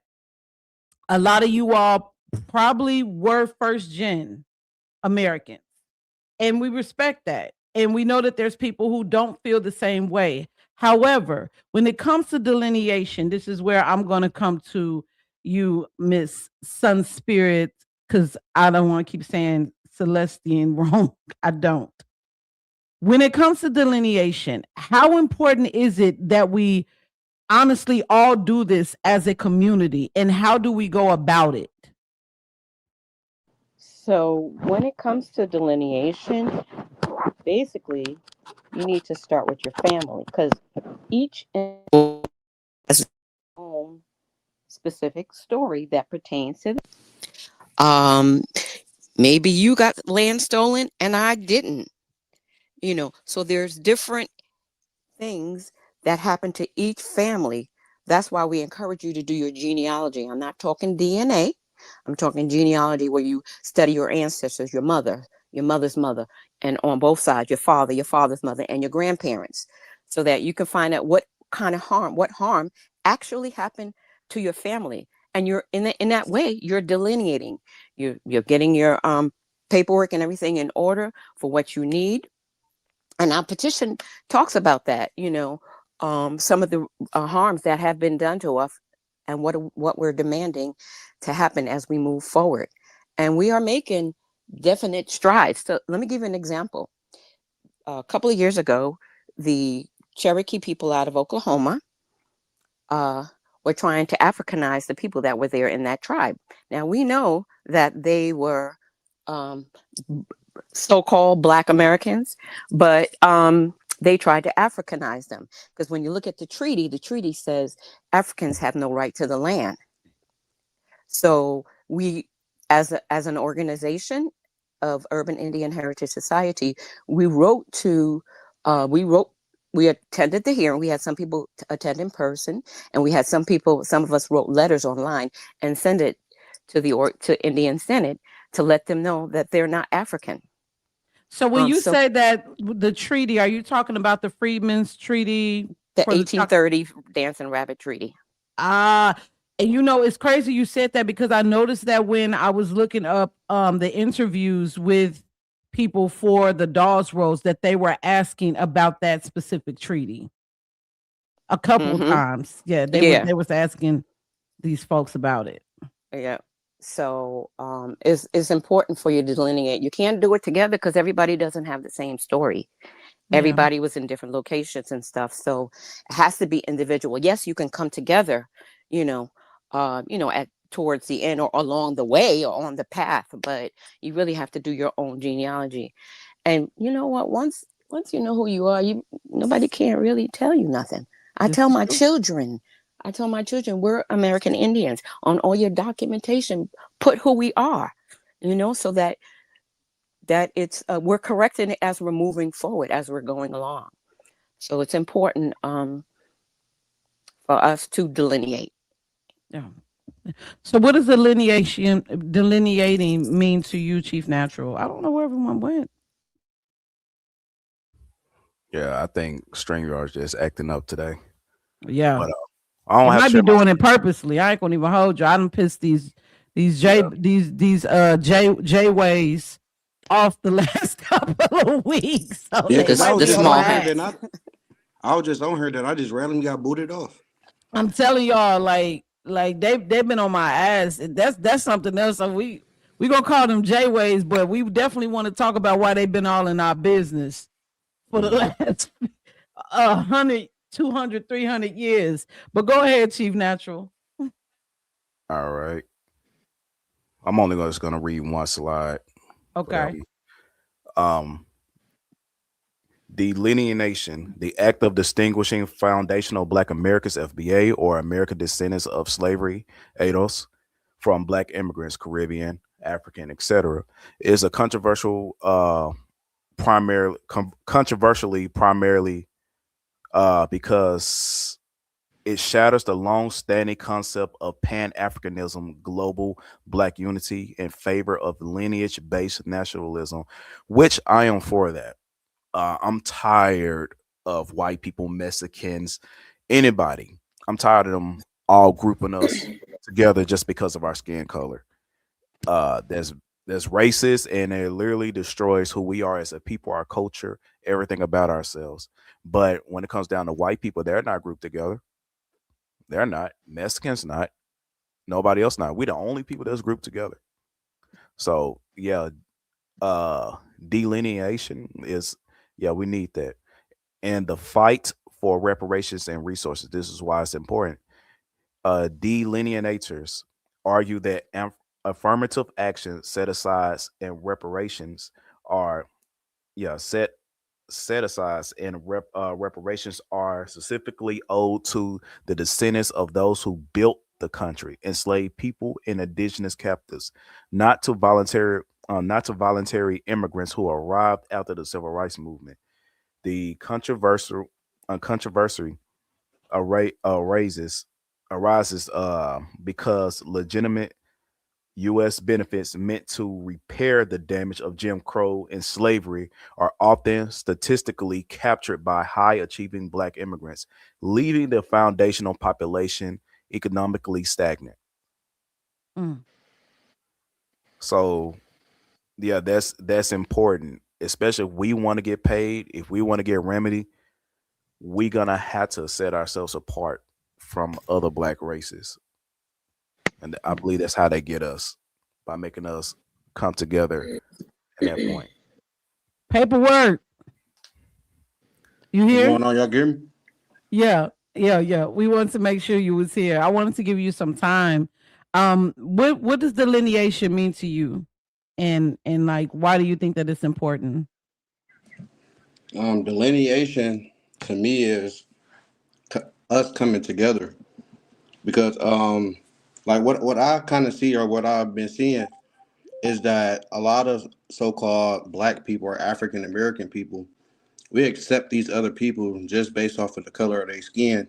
a lot of you all probably were first gen Americans, and we respect that. And we know that there's people who don't feel the same way. However, when it comes to delineation, this is where I'm going to come to you, Miss Sun Spirit, because I don't want to keep saying Celestian wrong. I don't. When it comes to delineation, how important is it that we honestly all do this as a community, and how do we go about it? So when it comes to delineation, basically, you need to start with your family because each individual has their own specific story that pertains to them. Maybe you got land stolen and I didn't. So there's different things that happen to each family. That's why we encourage you to do your genealogy. I'm not talking DNA. I'm talking genealogy, where you study your ancestors, your mother, your mother's mother, and on both sides, your father, your father's mother, and your grandparents, so that you can find out what harm actually happened to your family. And you're in that way, you're delineating. You're getting your paperwork and everything in order for what you need. And our petition talks about that, some of the harms that have been done to us and what we're demanding to happen as we move forward. And we are making definite strides. So let me give you an example. A couple of years ago, the Cherokee people out of Oklahoma were trying to Africanize the people that were there in that tribe. Now, we know that they were so-called Black Americans, but they tried to Africanize them, because when you look at the treaty says Africans have no right to the land. So we, as an organization of Urban Indian Heritage Society, we attended the hearing. We had some people attend in person, and we had some of us wrote letters online and sent it to Indian Senate to let them know that they're not African. So when you So say that the treaty, are you talking about the Freedmen's Treaty the for the 1830 Dancing Rabbit Treaty. And it's crazy you said that, because I noticed that when I was looking up the interviews with people for the Dawes Rolls, that they were asking about that specific treaty a couple of times. Yeah, they was asking these folks about it. Yeah. So it's important for you to delineate. You can't do it together because everybody doesn't have the same story. Everybody was in different locations and stuff. So it has to be individual. Yes, you can come together, at towards the end or along the way or on the path, but you really have to do your own genealogy. And you know what? Once you know who you are, nobody can't really tell you nothing. I tell my children, we're American Indians. On all your documentation, put who we are, so that it's we're correcting it as we're moving forward, as we're going along. So it's important for us to delineate. Yeah. So what does delineating mean to you, Chief Natural? I don't know where everyone went. Yeah, I think StreamYard's just acting up today. Yeah. But I don't It have might to be share my doing it purposely. I ain't gonna even hold you. I done pissed these J ways off the last couple of weeks. So Yeah, they because I might was The be just small on on here, my hats. ass. I was just on here that I just randomly got booted off. I'm telling y'all, like they've been on my ass. That's something else. So we gonna call them J ways, but we definitely want to talk about why they've been all in our business for the last 100, 200, 300 years. But go ahead, Chief Natural. All right. I'm only just gonna read one slide. Okay. Um, Delineation, the act of distinguishing foundational Black Americans (FBA) or American descendants of slavery (ADOS) from Black immigrants, Caribbean, African, etc., is a controversially primarily because it shatters the long-standing concept of Pan-Africanism, global Black unity, in favor of lineage-based nationalism, which I am for that. I'm tired of white people, Mexicans, anybody. I'm tired of them all grouping us together just because of our skin color. There's racist, and it literally destroys who we are as a people, our culture, everything about ourselves. But when it comes down to white people, they're not grouped together. They're not. Mexicans not. Nobody else not. We the only people that's grouped together. So yeah, delineation is, yeah, we need that. And the fight for reparations and resources. This is why it's important. Delineators argue that affirmative action, set asides, and reparations are, set asides and reparations are specifically owed to the descendants of those who built the country, enslaved people, and indigenous captives, not to voluntary immigrants who arrived after the civil rights movement. The controversy arises because legitimate U.S. benefits meant to repair the damage of Jim Crow and slavery are often statistically captured by high achieving Black immigrants, leaving the foundational population economically stagnant. Mm. So, yeah, that's important, especially if we want to get paid, if we want to get remedy, we gonna have to set ourselves apart from other Black races. And I believe that's how they get us, by making us come together at that point. Paperwork. You What's here? going on? Y'all hear me? Yeah. We wanted to make sure you was here. I wanted to give you some time. What does delineation mean to you? And like, why do you think that it's important? Delineation to me is us coming together, because like what I kind of see, or what I've been seeing, is that a lot of so-called Black people or African American people, we accept these other people just based off of the color of their skin,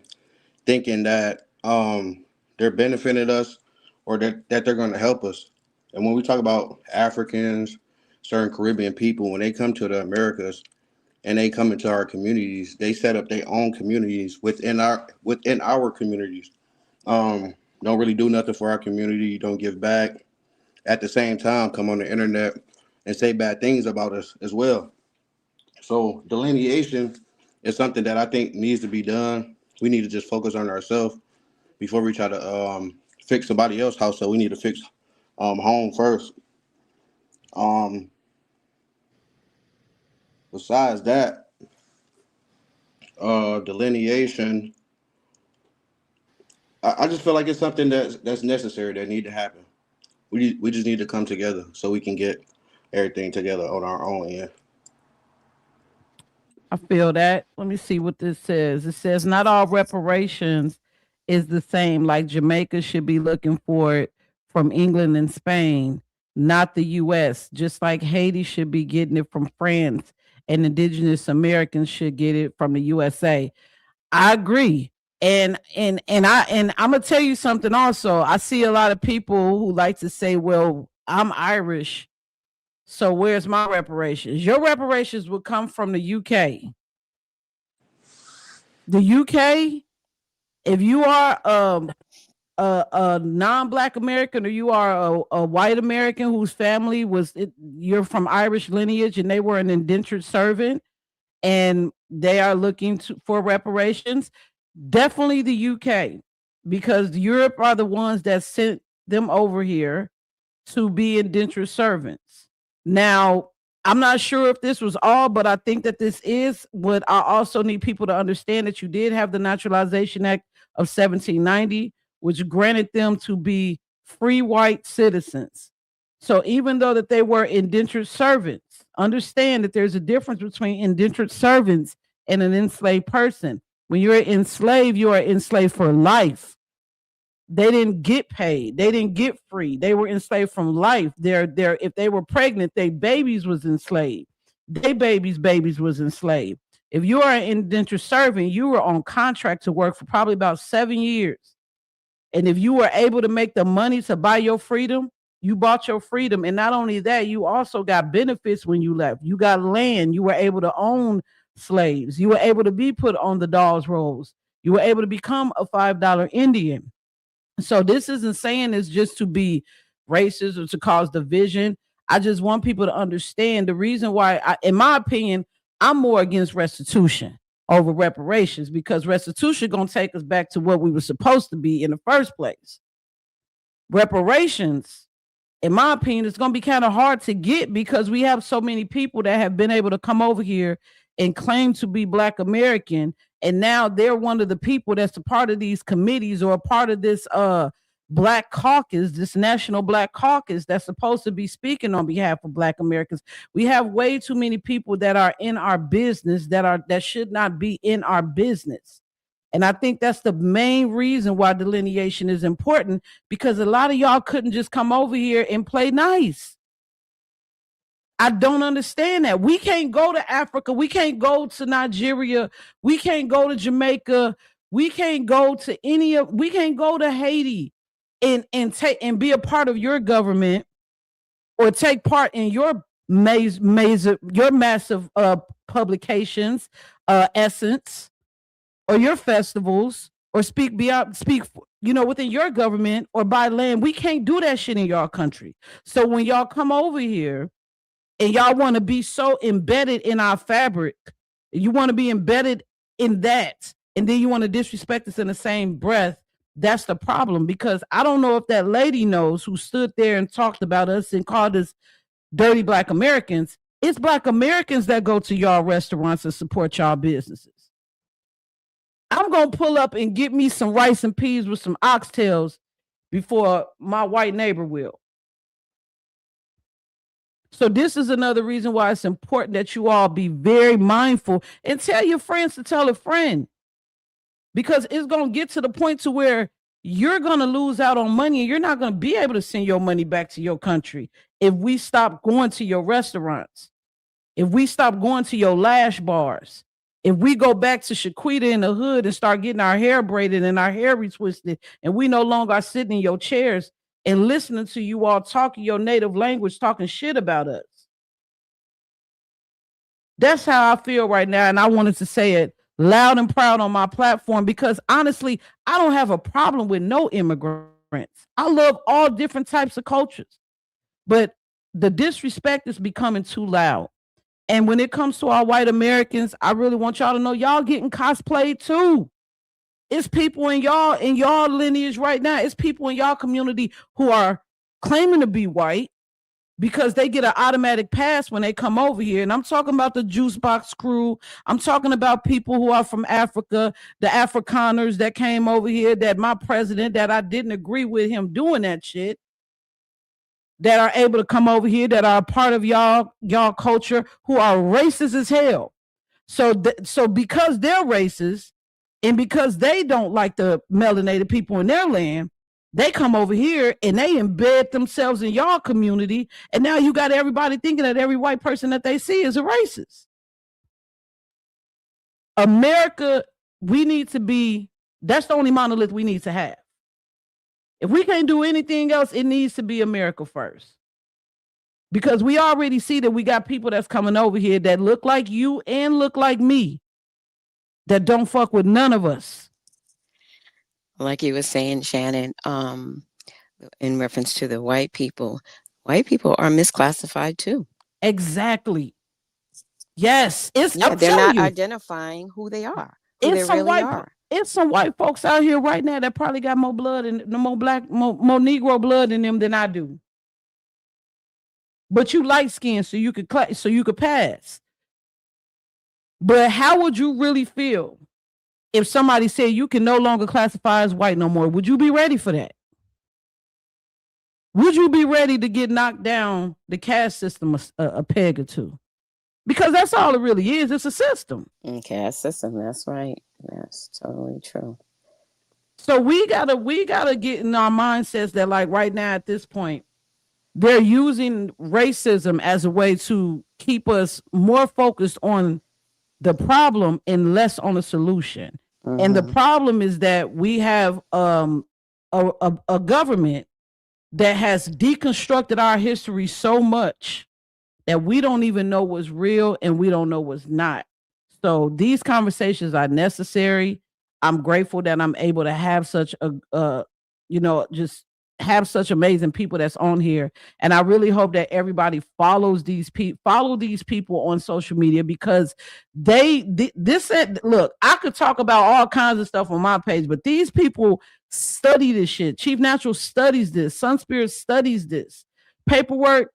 thinking that they're benefiting us, or that they're going to help us. And when we talk about Africans, certain Caribbean people, when they come to the Americas and they come into our communities, they set up their own communities within our communities. Don't really do nothing for our community. Don't give back. At the same time, come on the internet and say bad things about us as well. So delineation is something that I think needs to be done. We need to just focus on ourselves before we try to fix somebody else's house. So we need to fix home first. Um, Besides that, delineation, I just feel like it's something that's necessary that need to happen. We just need to come together so we can get everything together on our own end. I feel that. Let me see what this says. It says not all reparations is the same. Like Jamaica should be looking for it from England and Spain, not the US. Just like Haiti should be getting it from France and indigenous Americans should get it from the USA. I agree. And I'm gonna tell you something also. I see a lot of people who like to say, well, I'm Irish, so where's my reparations? Your reparations would come from the UK. The UK, if you are a non-black American or you are a white American whose family you're from Irish lineage and they were an indentured servant and they are looking for reparations, definitely the UK, because Europe are the ones that sent them over here to be indentured servants. Now, I'm not sure if this was all, but I think that this is what I also need people to understand, that you did have the Naturalization Act of 1790, which granted them to be free white citizens. So even though that they were indentured servants, understand that there's a difference between indentured servants and an enslaved person. When you're enslaved, you are enslaved for life. They didn't get paid. They didn't get free. They were enslaved from life. If they were pregnant, their babies was enslaved. Their babies was enslaved. If you are an indentured servant, you were on contract to work for probably about 7 years. And if you were able to make the money to buy your freedom, you bought your freedom. And not only that, you also got benefits when you left. You got land. You were able to own slaves. You were able to be put on the doll's rolls. You were able to become a $5 Indian. So this isn't saying it's just to be racist or to cause division. I just want people to understand the reason why, in my opinion, I'm more against restitution over reparations, because restitution going to take us back to what we were supposed to be in the first place. Reparations, in my opinion, it's going to be kind of hard to get because we have so many people that have been able to come over here and claim to be Black American. And now they're one of the people that's a part of these committees or a part of this Black Caucus, this National Black Caucus that's supposed to be speaking on behalf of Black Americans. We have way too many people that are in our business that should not be in our business. And I think that's the main reason why delineation is important, because a lot of y'all couldn't just come over here and play nice. I don't understand that. We can't go to Africa. We can't go to Nigeria. We can't go to Jamaica. We can't go to we can't go to Haiti and be a part of your government or take part in your massive publications, Essence, or your festivals, or speak within your government or buy land. We can't do that shit in y'all country. So when y'all come over here and y'all want to be so embedded in our fabric, you want to be embedded in that, and then you want to disrespect us in the same breath, that's the problem. Because I don't know if that lady knows who stood there and talked about us and called us dirty Black Americans. It's Black Americans that go to y'all restaurants and support y'all businesses. I'm going to pull up and get me some rice and peas with some oxtails before my white neighbor will. So this is another reason why it's important that you all be very mindful and tell your friends to tell a friend, because it's going to get to the point to where you're going to lose out on money and you're not going to be able to send your money back to your country if we stop going to your restaurants, if we stop going to your lash bars, if we go back to Shaquita in the hood and start getting our hair braided and our hair retwisted, and we no longer are sitting in your chairs. and listening to you all talking your native language, talking shit about us. That's how I feel right now. And I wanted to say it loud and proud on my platform because honestly, I don't have a problem with no immigrants. I love all different types of cultures, but the disrespect is becoming too loud. And when it comes to our white Americans, I really want y'all to know y'all getting cosplayed too. It's people in y'all lineage right now. It's people in y'all community who are claiming to be white because they get an automatic pass when they come over here. And I'm talking about the juice box crew. I'm talking about people who are from Africa, the Afrikaners that came over here, that my president, that I didn't agree with him doing that shit, that are able to come over here, that are a part of y'all culture, who are racist as hell. So because they're racist and because they don't like the melanated people in their land, they come over here and they embed themselves in y'all community. And now you got everybody thinking that every white person that they see is a racist. America, we need to be, that's the only monolith we need to have. If we can't do anything else, it needs to be America first. Because we already see that we got people that's coming over here that look like you and look like me, that don't fuck with none of us. Like you were saying, Shannon, in reference to the white people are misclassified too. Exactly. Yes. They're not identifying who they are, who they really are. It's some white folks out here right now that probably got more blood and more Negro blood in them than I do. But you light skinned, so you could pass. But how would you really feel if somebody said you can no longer classify as white no more? Would you be ready for that? Would you be ready to get knocked down the caste system a peg or two? Because that's all it really is. It's a system. Caste system. That's right. That's totally true. So we gotta get in our mindsets that, like, right now at this point, they're using racism as a way to keep us more focused on the problem and less on the solution. Mm-hmm. And the problem is that we have a government that has deconstructed our history so much that we don't even know what's real and we don't know what's not. So these conversations are necessary. I'm grateful that I'm able to have such just have such amazing people that's on here. And I really hope that everybody follows these people on social media, because look, I could talk about all kinds of stuff on my page, but these people study this shit. Chief Natural studies this. Sun Spirit studies this. Paperwork,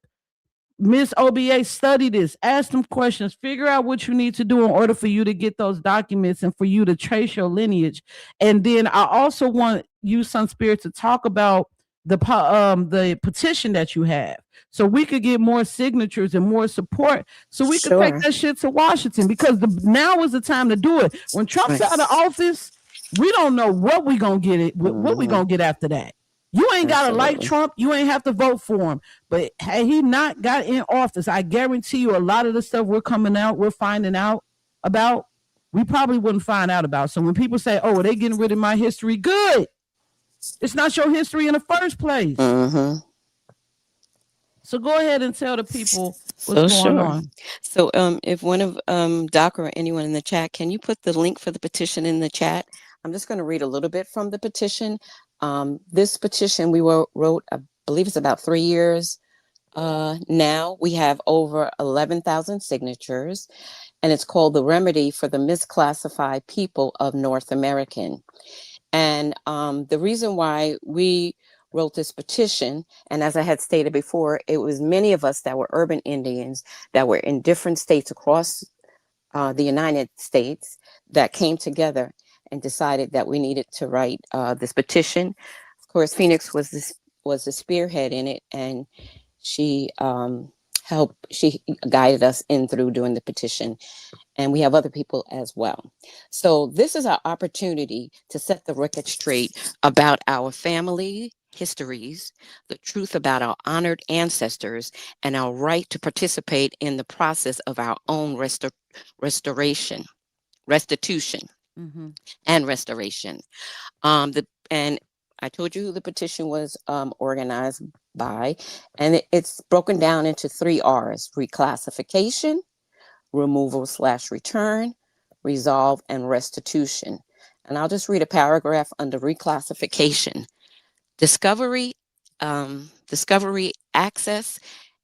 Miss OBA, study this, ask them questions, figure out what you need to do in order for you to get those documents and for you to trace your lineage. And then I also want you, Sun Spirit, to talk about the petition that you have, so we could get more signatures and more support, so we could take that shit to Washington, because now is the time to do it. When Trump's out of office, we don't know what we gonna get what we gonna get after that. You ain't got to like Trump. You ain't have to vote for him. But had he not got in office, I guarantee you a lot of the stuff we're finding out about, we probably wouldn't find out about. So when people say, oh, are they getting rid of my history? Good. It's not your history in the first place. Mm-hmm. So go ahead and tell the people what's going on. So if one of Doc or anyone in the chat, can you put the link for the petition in the chat? I'm just going to read a little bit from the petition. This petition we wrote, I believe it's about 3 years. Now we have over 11,000 signatures, and it's called The Remedy for the Misclassified People of North American. And the reason why we wrote this petition, and as I had stated before, it was many of us that were urban Indians that were in different states across the United States that came together and decided that we needed to write this petition. Of course, Phoenix was the spearhead in it, and she guided us in through doing the petition. And we have other people as well. So this is our opportunity to set the record straight about our family histories, the truth about our honored ancestors, and our right to participate in the process of our own restitution, mm-hmm. and restoration. And I told you who the petition was organized by, and it's broken down into 3 R's: reclassification, removal/return, resolve, and restitution. And I'll just read a paragraph under reclassification. Discovery, access,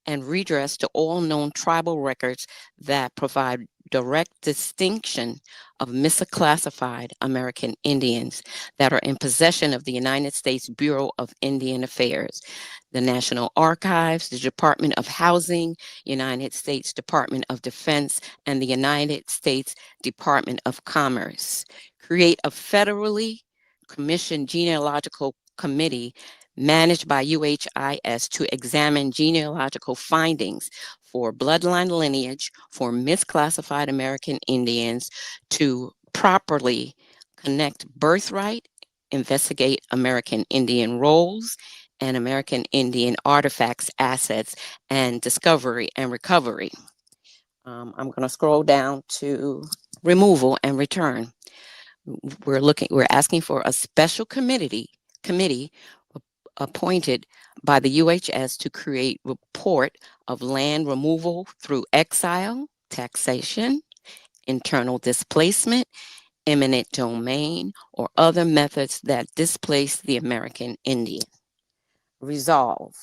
and redress to all known tribal records that provide direct distinction of misclassified American Indians that are in possession of the United States Bureau of Indian Affairs, the National Archives, the Department of Housing, United States Department of Defense, and the United States Department of Commerce. Create a federally commissioned genealogical committee managed by UHIS to examine genealogical findings for bloodline lineage for misclassified American Indians to properly connect birthright, investigate American Indian roles and American Indian artifacts, assets, and discovery and recovery. I'm going to scroll down to removal and return. We're asking for a special committee appointed by the UHS to create report of land removal through exile, taxation, internal displacement, eminent domain, or other methods that displace the American Indian. Resolve.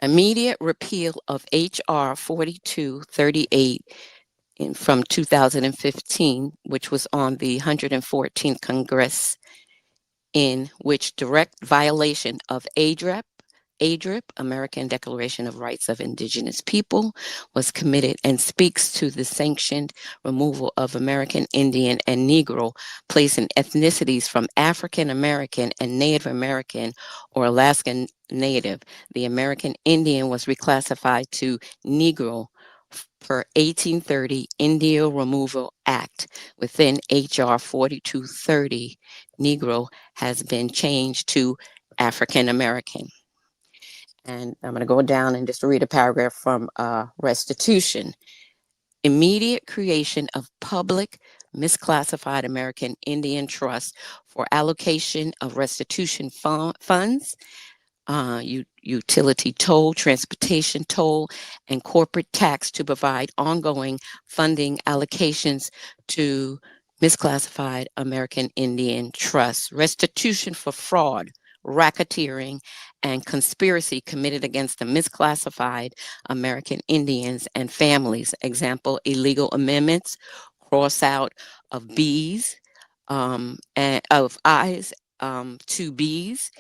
Immediate repeal of H.R. 4238 from 2015, which was on the 114th Congress, in which direct violation of ADRIP, American Declaration of Rights of Indigenous People, was committed and speaks to the sanctioned removal of American Indian and Negro, placing ethnicities from African American and Native American or Alaskan Native. The American Indian was reclassified to Negro per 1830 Indio Removal Act. Within H.R. 4230, Negro has been changed to African American. And I'm going to go down and just read a paragraph from restitution. Immediate creation of public misclassified American Indian trust for allocation of restitution funds, utility toll, transportation toll, and corporate tax to provide ongoing funding allocations to misclassified American Indian trusts. Restitution for fraud, racketeering, and conspiracy committed against the misclassified American Indians and families. Example, illegal amendments, cross out of B's, and of I's to B's,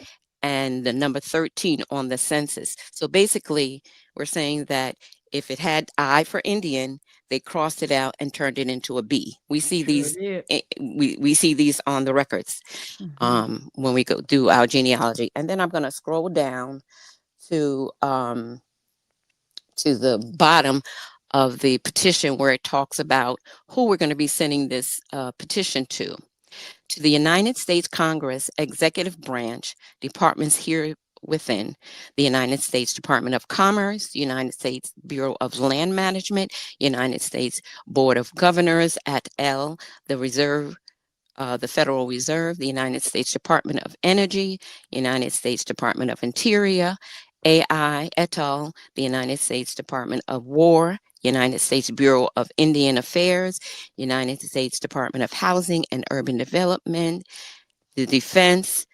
and the number 13 on the census. So basically, we're saying that if it had I for Indian, they crossed it out and turned it into a B. We see these. We see these on the records when we go do our genealogy. And then I'm going to scroll down to the bottom of the petition where it talks about who we're going to be sending this petition to the United States Congress Executive Branch, departments here within the United States Department of Commerce, United States Bureau of Land Management, United States Board of Governors at L, the Reserve, the Federal Reserve, the United States Department of Energy, United States Department of Interior, AI et al., the United States Department of War, United States Bureau of Indian Affairs, United States Department of Housing and Urban Development, the Defense,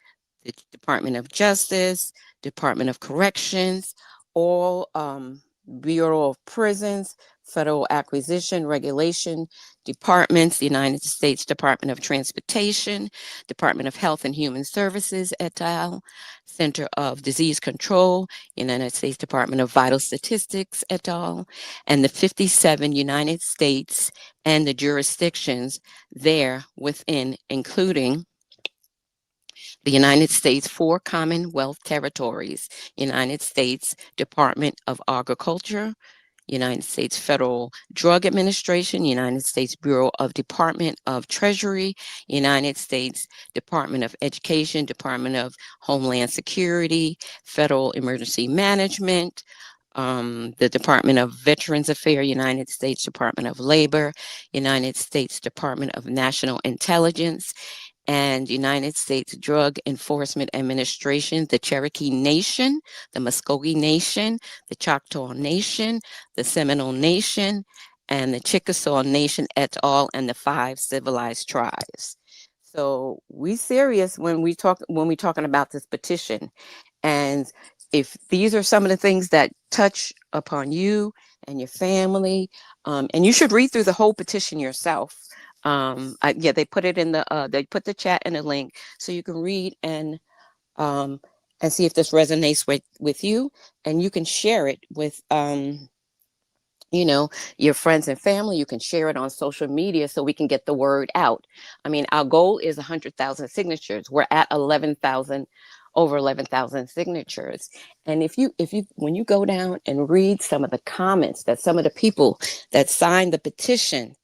the Department of Justice, Department of Corrections, all Bureau of Prisons, Federal Acquisition Regulation Departments, the United States Department of Transportation, Department of Health and Human Services et al., Center of Disease Control, United States Department of Vital Statistics et al., and the 57 United States and the jurisdictions there within, including the United States 4 Commonwealth territories, United States Department of Agriculture, United States Federal Drug Administration, United States Bureau of Department of Treasury, United States Department of Education, Department of Homeland Security, Federal Emergency Management, the Department of Veterans Affairs, United States Department of Labor, United States Department of National Intelligence, and United States Drug Enforcement Administration, the Cherokee Nation, the Muskogee Nation, the Choctaw Nation, the Seminole Nation, and the Chickasaw Nation et al., and the 5 civilized tribes. So we serious when we talking about this petition. And if these are some of the things that touch upon you and your family, and you should read through the whole petition yourself. They put it in they put the chat in a link so you can read and see if this resonates with you, and you can share it with your friends and family. You can share it on social media so we can get the word out. I mean, our goal is 100,000 signatures. We're at over 11,000 signatures. And if you when you go down and read some of the comments that some of the people that signed the petition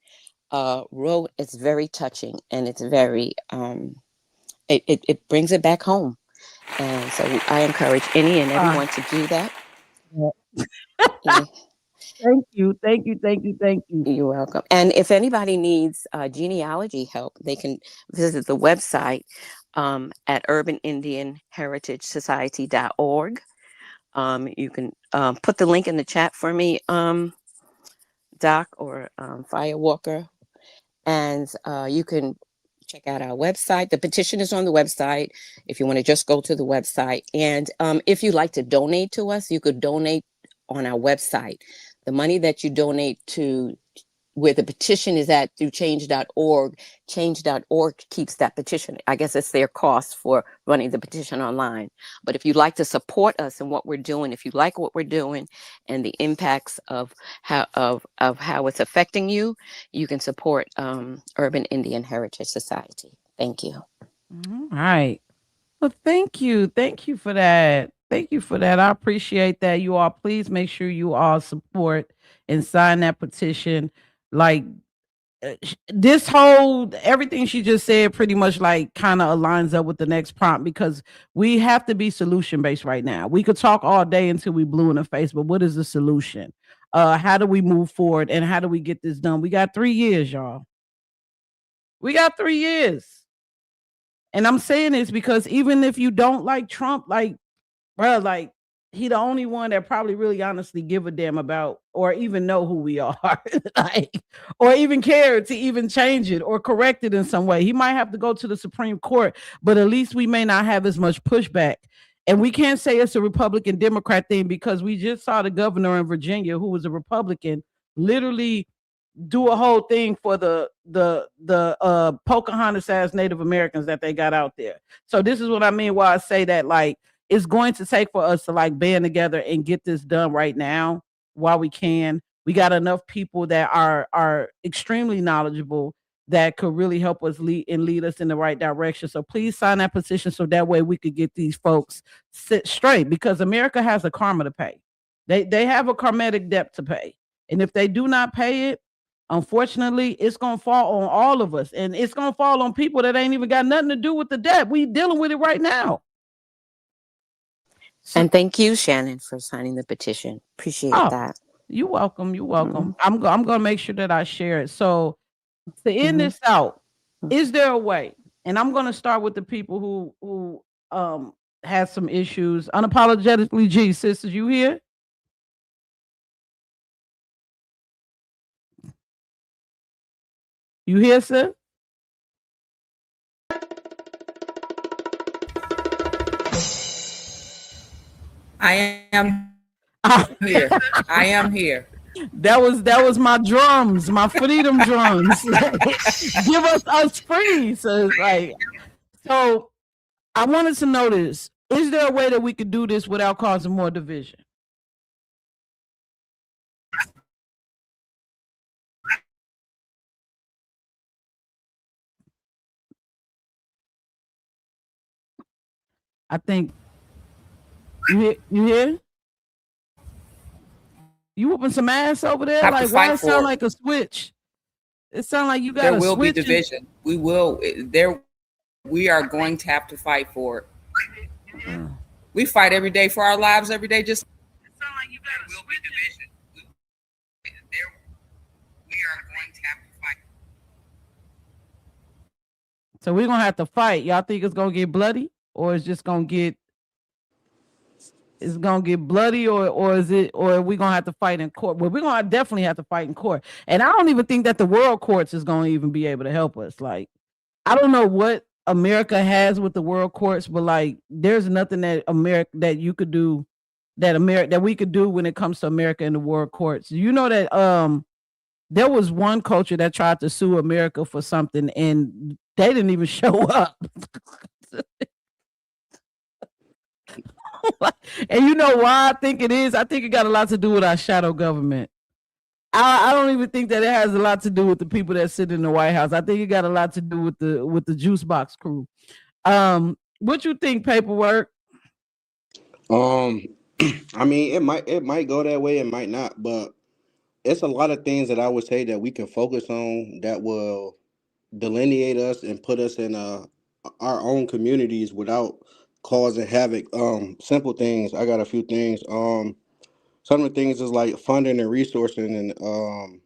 wrote, it's very touching, and it's very it brings it back home. And so I encourage any and everyone to do that. Yeah. Thank you. Thank you. Thank you. Thank you. You're welcome. And if anybody needs genealogy help, they can visit the website at urbanindianheritagesociety.org. You can put the link in the chat for me, Doc or Firewalker, and you can check out our website. The petition is on the website if you want to just go to the website. And if you'd like to donate to us, you could donate on our website. The money that you donate to where the petition is at through change.org keeps that petition. I guess it's their cost for running the petition online. But if you'd like to support us in what we're doing, if you like what we're doing and the impacts of how it's affecting you, you can support Urban Indian Heritage Society. Thank you. All right. Well, thank you. Thank you for that. Thank you for that. I appreciate that. You all, please make sure you all support and sign that petition. Like this whole everything she just said pretty much like kind of aligns up with the next prompt, because we have to be solution based right now. We could talk all day until we blue in the face, but what is the solution? How do we move forward, and how do we get this done? We got 3 years, y'all. We got 3 years. And I'm saying this because even if you don't like Trump, like, bro, like he the only one that probably really honestly give a damn about or even know who we are, like, or even care to even change it or correct it in some way. He might have to go to the Supreme Court, but at least we may not have as much pushback. And we can't say it's a Republican Democrat thing, because we just saw the governor in Virginia, who was a Republican, literally do a whole thing for the Pocahontas ass Native Americans that they got out there. So this is what I mean why I say that, like, it's going to take for us to like band together and get this done right now while we can. We got enough people that are extremely knowledgeable that could really help us lead us in the right direction. So please sign that petition so that way we could get these folks sit straight, because America has a karma to pay. They have a karmatic debt to pay. And if they do not pay it, unfortunately, it's going to fall on all of us. And it's going to fall on people that ain't even got nothing to do with the debt. We dealing with it right now. So, and thank you, Shannon, for signing the petition. Appreciate that. You're welcome. You're welcome. Mm-hmm. I'm going to make sure that I share it. So to end this out, is there a way? And I'm going to start with the people who has some issues. Unapologetically, G, sisters, you here? You here, sir? I am here. I am here. That was my drums, my freedom drums. Give us free. So it's like, so I wanted to know this. Is there a way that we could do this without causing more division? I think you hear? You whooping some ass over there? Like, why it sound like a switch? It sounds like you got there will be division. We will there. We are going to have to fight for it. We fight every day for our lives. Every day, just. It sounds like you got will be division. We are going to have to fight. So we're gonna have to fight. Y'all think it's gonna get bloody, or it's just gonna get bloody, or is it, or are we gonna have to fight in court? Well, we're gonna definitely have to fight in court. And I don't even think that the world courts is gonna even be able to help us. Like, I don't know what America has with the world courts, but like there's nothing that America that you could do that we could do when it comes to America and the world courts. You know that there was one culture that tried to sue America for something and they didn't even show up. And you know why I think it is? I think it got a lot to do with our shadow government. I don't even think that it has a lot to do with the people that sit in the White House. I think it got a lot to do with the juice box crew. What you think, paperwork? I mean, it might go that way, it might not, but it's a lot of things that I would say that we can focus on that will delineate us and put us in our own communities without causing havoc. Simple things. I got a few things. Some of the things is like funding and resourcing, and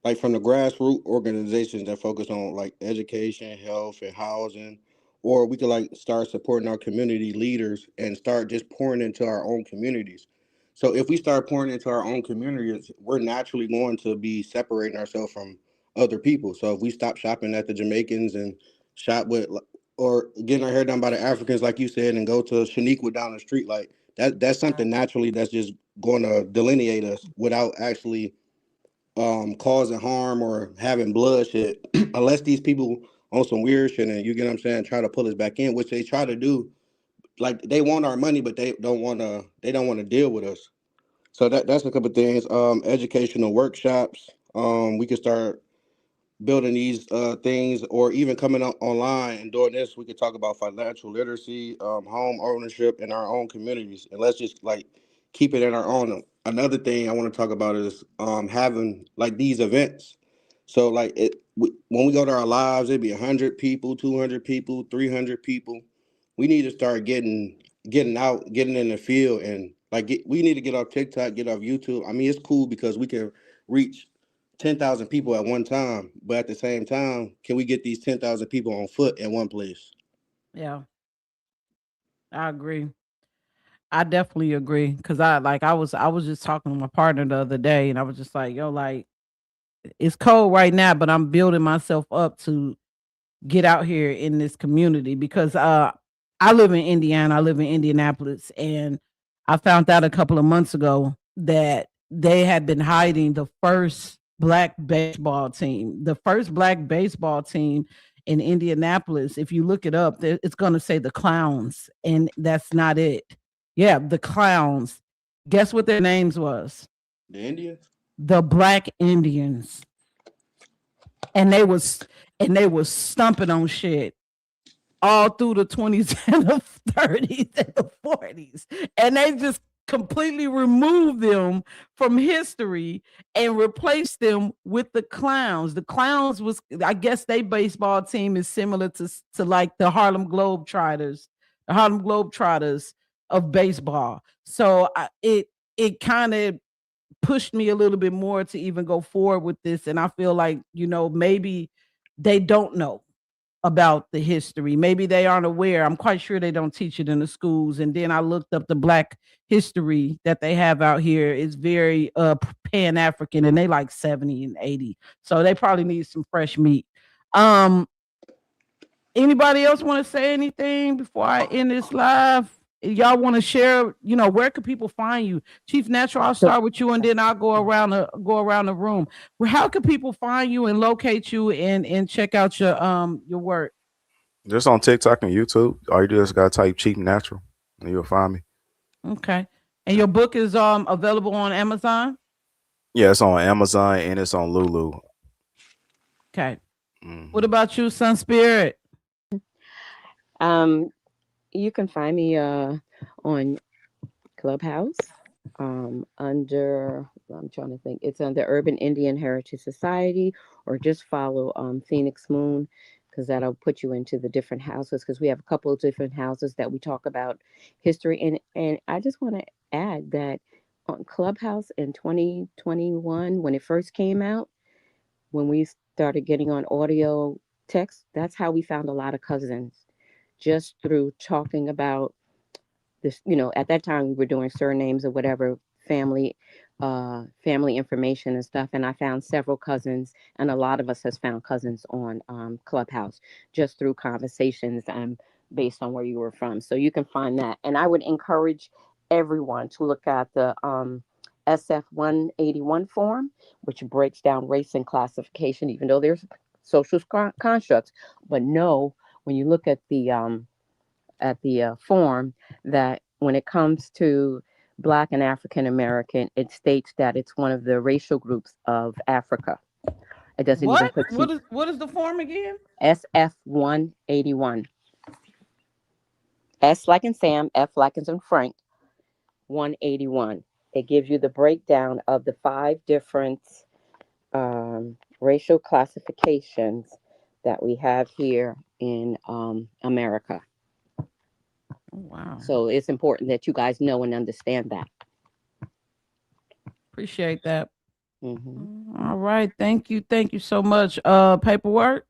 like from the grassroots organizations that focus on like education, health, and housing, or we could like start supporting our community leaders and start just pouring into our own communities. So if we start pouring into our own communities, we're naturally going to be separating ourselves from other people. So if we stop shopping at the Jamaicans and shop with, or getting our hair done by the Africans, like you said, and go to Shaniqua down the street, like that's something naturally that's just going to delineate us without actually causing harm or having bloodshed, unless these people on some weird shit, and you get what I'm saying, try to pull us back in, which they try to do. Like they want our money, but they don't want to deal with us. So that's a couple of things. Educational workshops. We could start building these things, or even coming up online and doing this. We could talk about financial literacy, home ownership in our own communities, and let's just like keep it in our own. Another thing I want to talk about is having like these events. So like when we go to our lives, it'd be 100 people, 200 people, 300 people. We need to start getting out, getting in the field, and like we need to get off TikTok, get off YouTube. I mean, it's cool because we can reach 10,000 people at one time, but at the same time, can we get these 10,000 people on foot in one place? Yeah, I agree. I definitely agree because I was just talking to my partner the other day, and I was just like, yo, like it's cold right now, but I'm building myself up to get out here in this community because I live in Indiana, I live in Indianapolis, and I found out a couple of months ago that they had been hiding the first black baseball team. The first black baseball team in Indianapolis, if you look it up, it's going to say the Clowns, and that's not it. Yeah, the Clowns. Guess what their names was? The Indians? The Black Indians. And they was stumping on shit all through the 20s and the 30s and the 40s. And they just completely removed them from history and replaced them with the Clowns. The Clowns was, I guess, they baseball team is similar to like the Harlem Globetrotters of baseball. So it kind of pushed me a little bit more to even go forward with this. And I feel like, maybe they don't know about the history. Maybe they aren't aware. I'm quite sure they don't teach it in the schools. And then I looked up the black history that they have out here. It's very pan African, and they like 70 and 80. So they probably need some fresh meat. Um, Anybody else want to say anything before I end this live? Y'all want to share, where can people find you? Chief Natural, I'll start with you and then I'll go around the room. Well, how can people find you and locate you and check out your work? Just on TikTok and YouTube. All you do is gotta type cheap natural and you'll find me. Okay. And your book is available on Amazon? Yeah, it's on Amazon and it's on Lulu. Okay. What about you, Sun Spirit? You can find me on Clubhouse under, I'm trying to think, it's under Urban Indian Heritage Society, or just follow Phoenix Moon, because that'll put you into the different houses, because we have a couple of different houses that we talk about history. And I just want to add that on Clubhouse in 2021, when it first came out, when we started getting on audio text. That's how we found a lot of cousins, just through talking about this. At that time we were doing surnames or whatever, family family information and stuff, and I found several cousins, and a lot of us has found cousins on Clubhouse, just through conversations based on where you were from. So you can find that, and I would encourage everyone to look at the SF 181 form, which breaks down race and classification, even though there's social constructs. But no, when you look at the form, that when it comes to Black and African American, it states that it's one of the racial groups of Africa. It doesn't even What? put What is the form again? SF 181. S like in Sam, F like in Frank, 181. It gives you the breakdown of the 5 different racial classifications that we have here in America. Oh, wow. So it's important that you guys know and understand that. Appreciate that. Mm-hmm. All right. Thank you so much. Paperwork.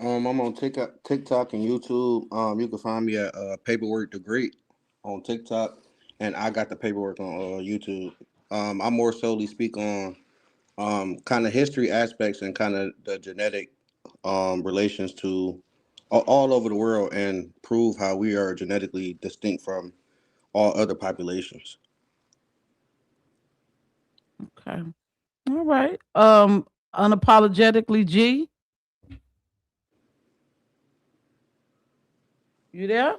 I'm on TikTok and YouTube. You can find me at Paperwork the Great on TikTok, and I got the paperwork on YouTube. I more solely speak on kind of history aspects and kind of the genetic relations to all over the world, and prove how we are genetically distinct from all other populations. Okay. All right. Unapologetically G. You there?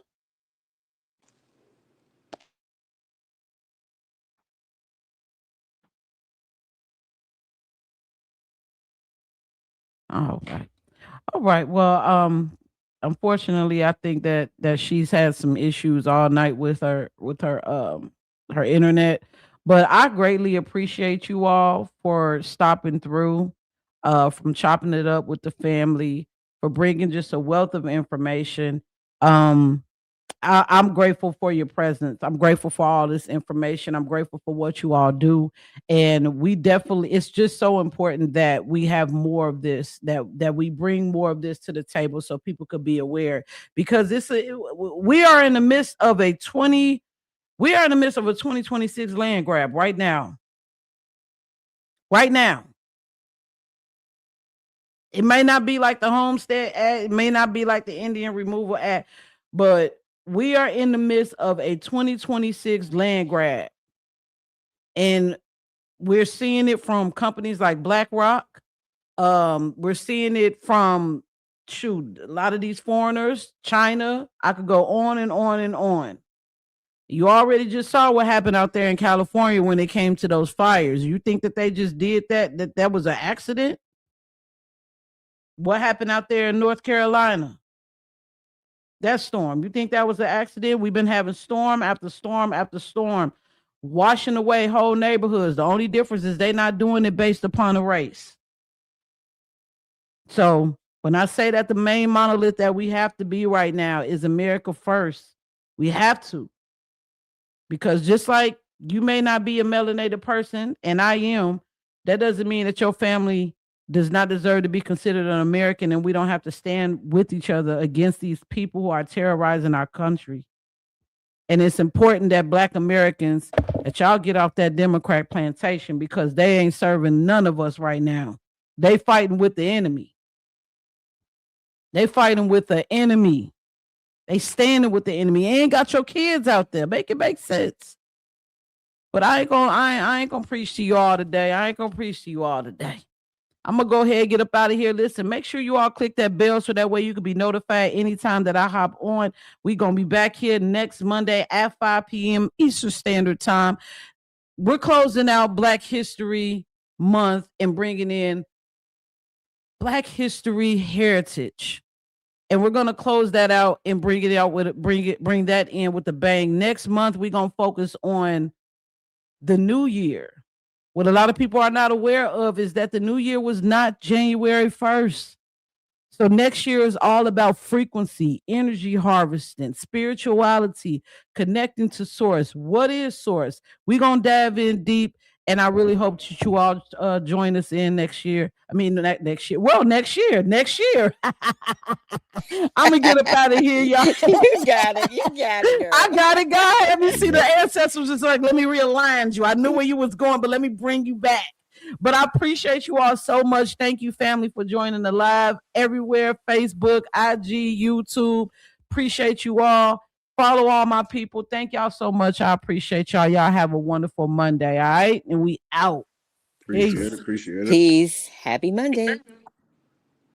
All right. All right. Well, unfortunately, I think that she's had some issues all night with her internet. But I greatly appreciate you all for stopping through, from chopping it up with the family, for bringing just a wealth of information. Um, I'm grateful for your presence. I'm grateful for all this information. I'm grateful for what you all do. And we definitely, it's just so important that we have more of this, that we bring more of this to the table so people could be aware. Because we are in the midst of a 2026 land grab right now. Right now. It may not be like the Homestead Act, it may not be like the Indian Removal Act, but we are in the midst of a 2026 land grab. And we're seeing it from companies like BlackRock. We're seeing it from a lot of these foreigners, China. I could go on and on and on. You already just saw what happened out there in California when it came to those fires. You think that they just did that was an accident? What happened out there in North Carolina? That storm. You think that was an accident? We've been having storm after storm after storm, washing away whole neighborhoods. The only difference is they're not doing it based upon a race. So when I say that the main monolith that we have to be right now is America first, we have to. Because just like you may not be a melanated person, and I am, that doesn't mean that your family does not deserve to be considered an American, and we don't have to stand with each other against these people who are terrorizing our country. And it's important that Black Americans, that y'all get off that Democrat plantation, because they ain't serving none of us right now. They fighting with the enemy. They fighting with the enemy. They standing with the enemy. You ain't got your kids out there. Make it make sense. But I ain't gonna preach to you all today. I'm gonna go ahead and get up out of here. Listen, make sure you all click that bell so that way you can be notified anytime that I hop on. We're gonna be back here next Monday at 5 p.m. Eastern Standard Time. We're closing out Black History Month and bringing in Black History Heritage. And we're gonna close that out and bring that in with a bang. Next month, we're gonna focus on the new year. What a lot of people are not aware of is that the new year was not January 1st. So next year is all about frequency, energy harvesting, spirituality, connecting to source. What is source? We're going to dive in deep And I really hope that you all join us in next year. I mean, next year. Well, next year. I'm going to get up out of here, y'all. You got it. You got it, girl. I got it, God. Let me see. The ancestors was just like, let me realign you. I knew where you was going, but let me bring you back. But I appreciate you all so much. Thank you, family, for joining the live everywhere. Facebook, IG, YouTube. Appreciate you all. Follow all my people. Thank y'all so much. I appreciate y'all. Y'all have a wonderful Monday. All right. And we out. Appreciate it. Peace. Happy Monday.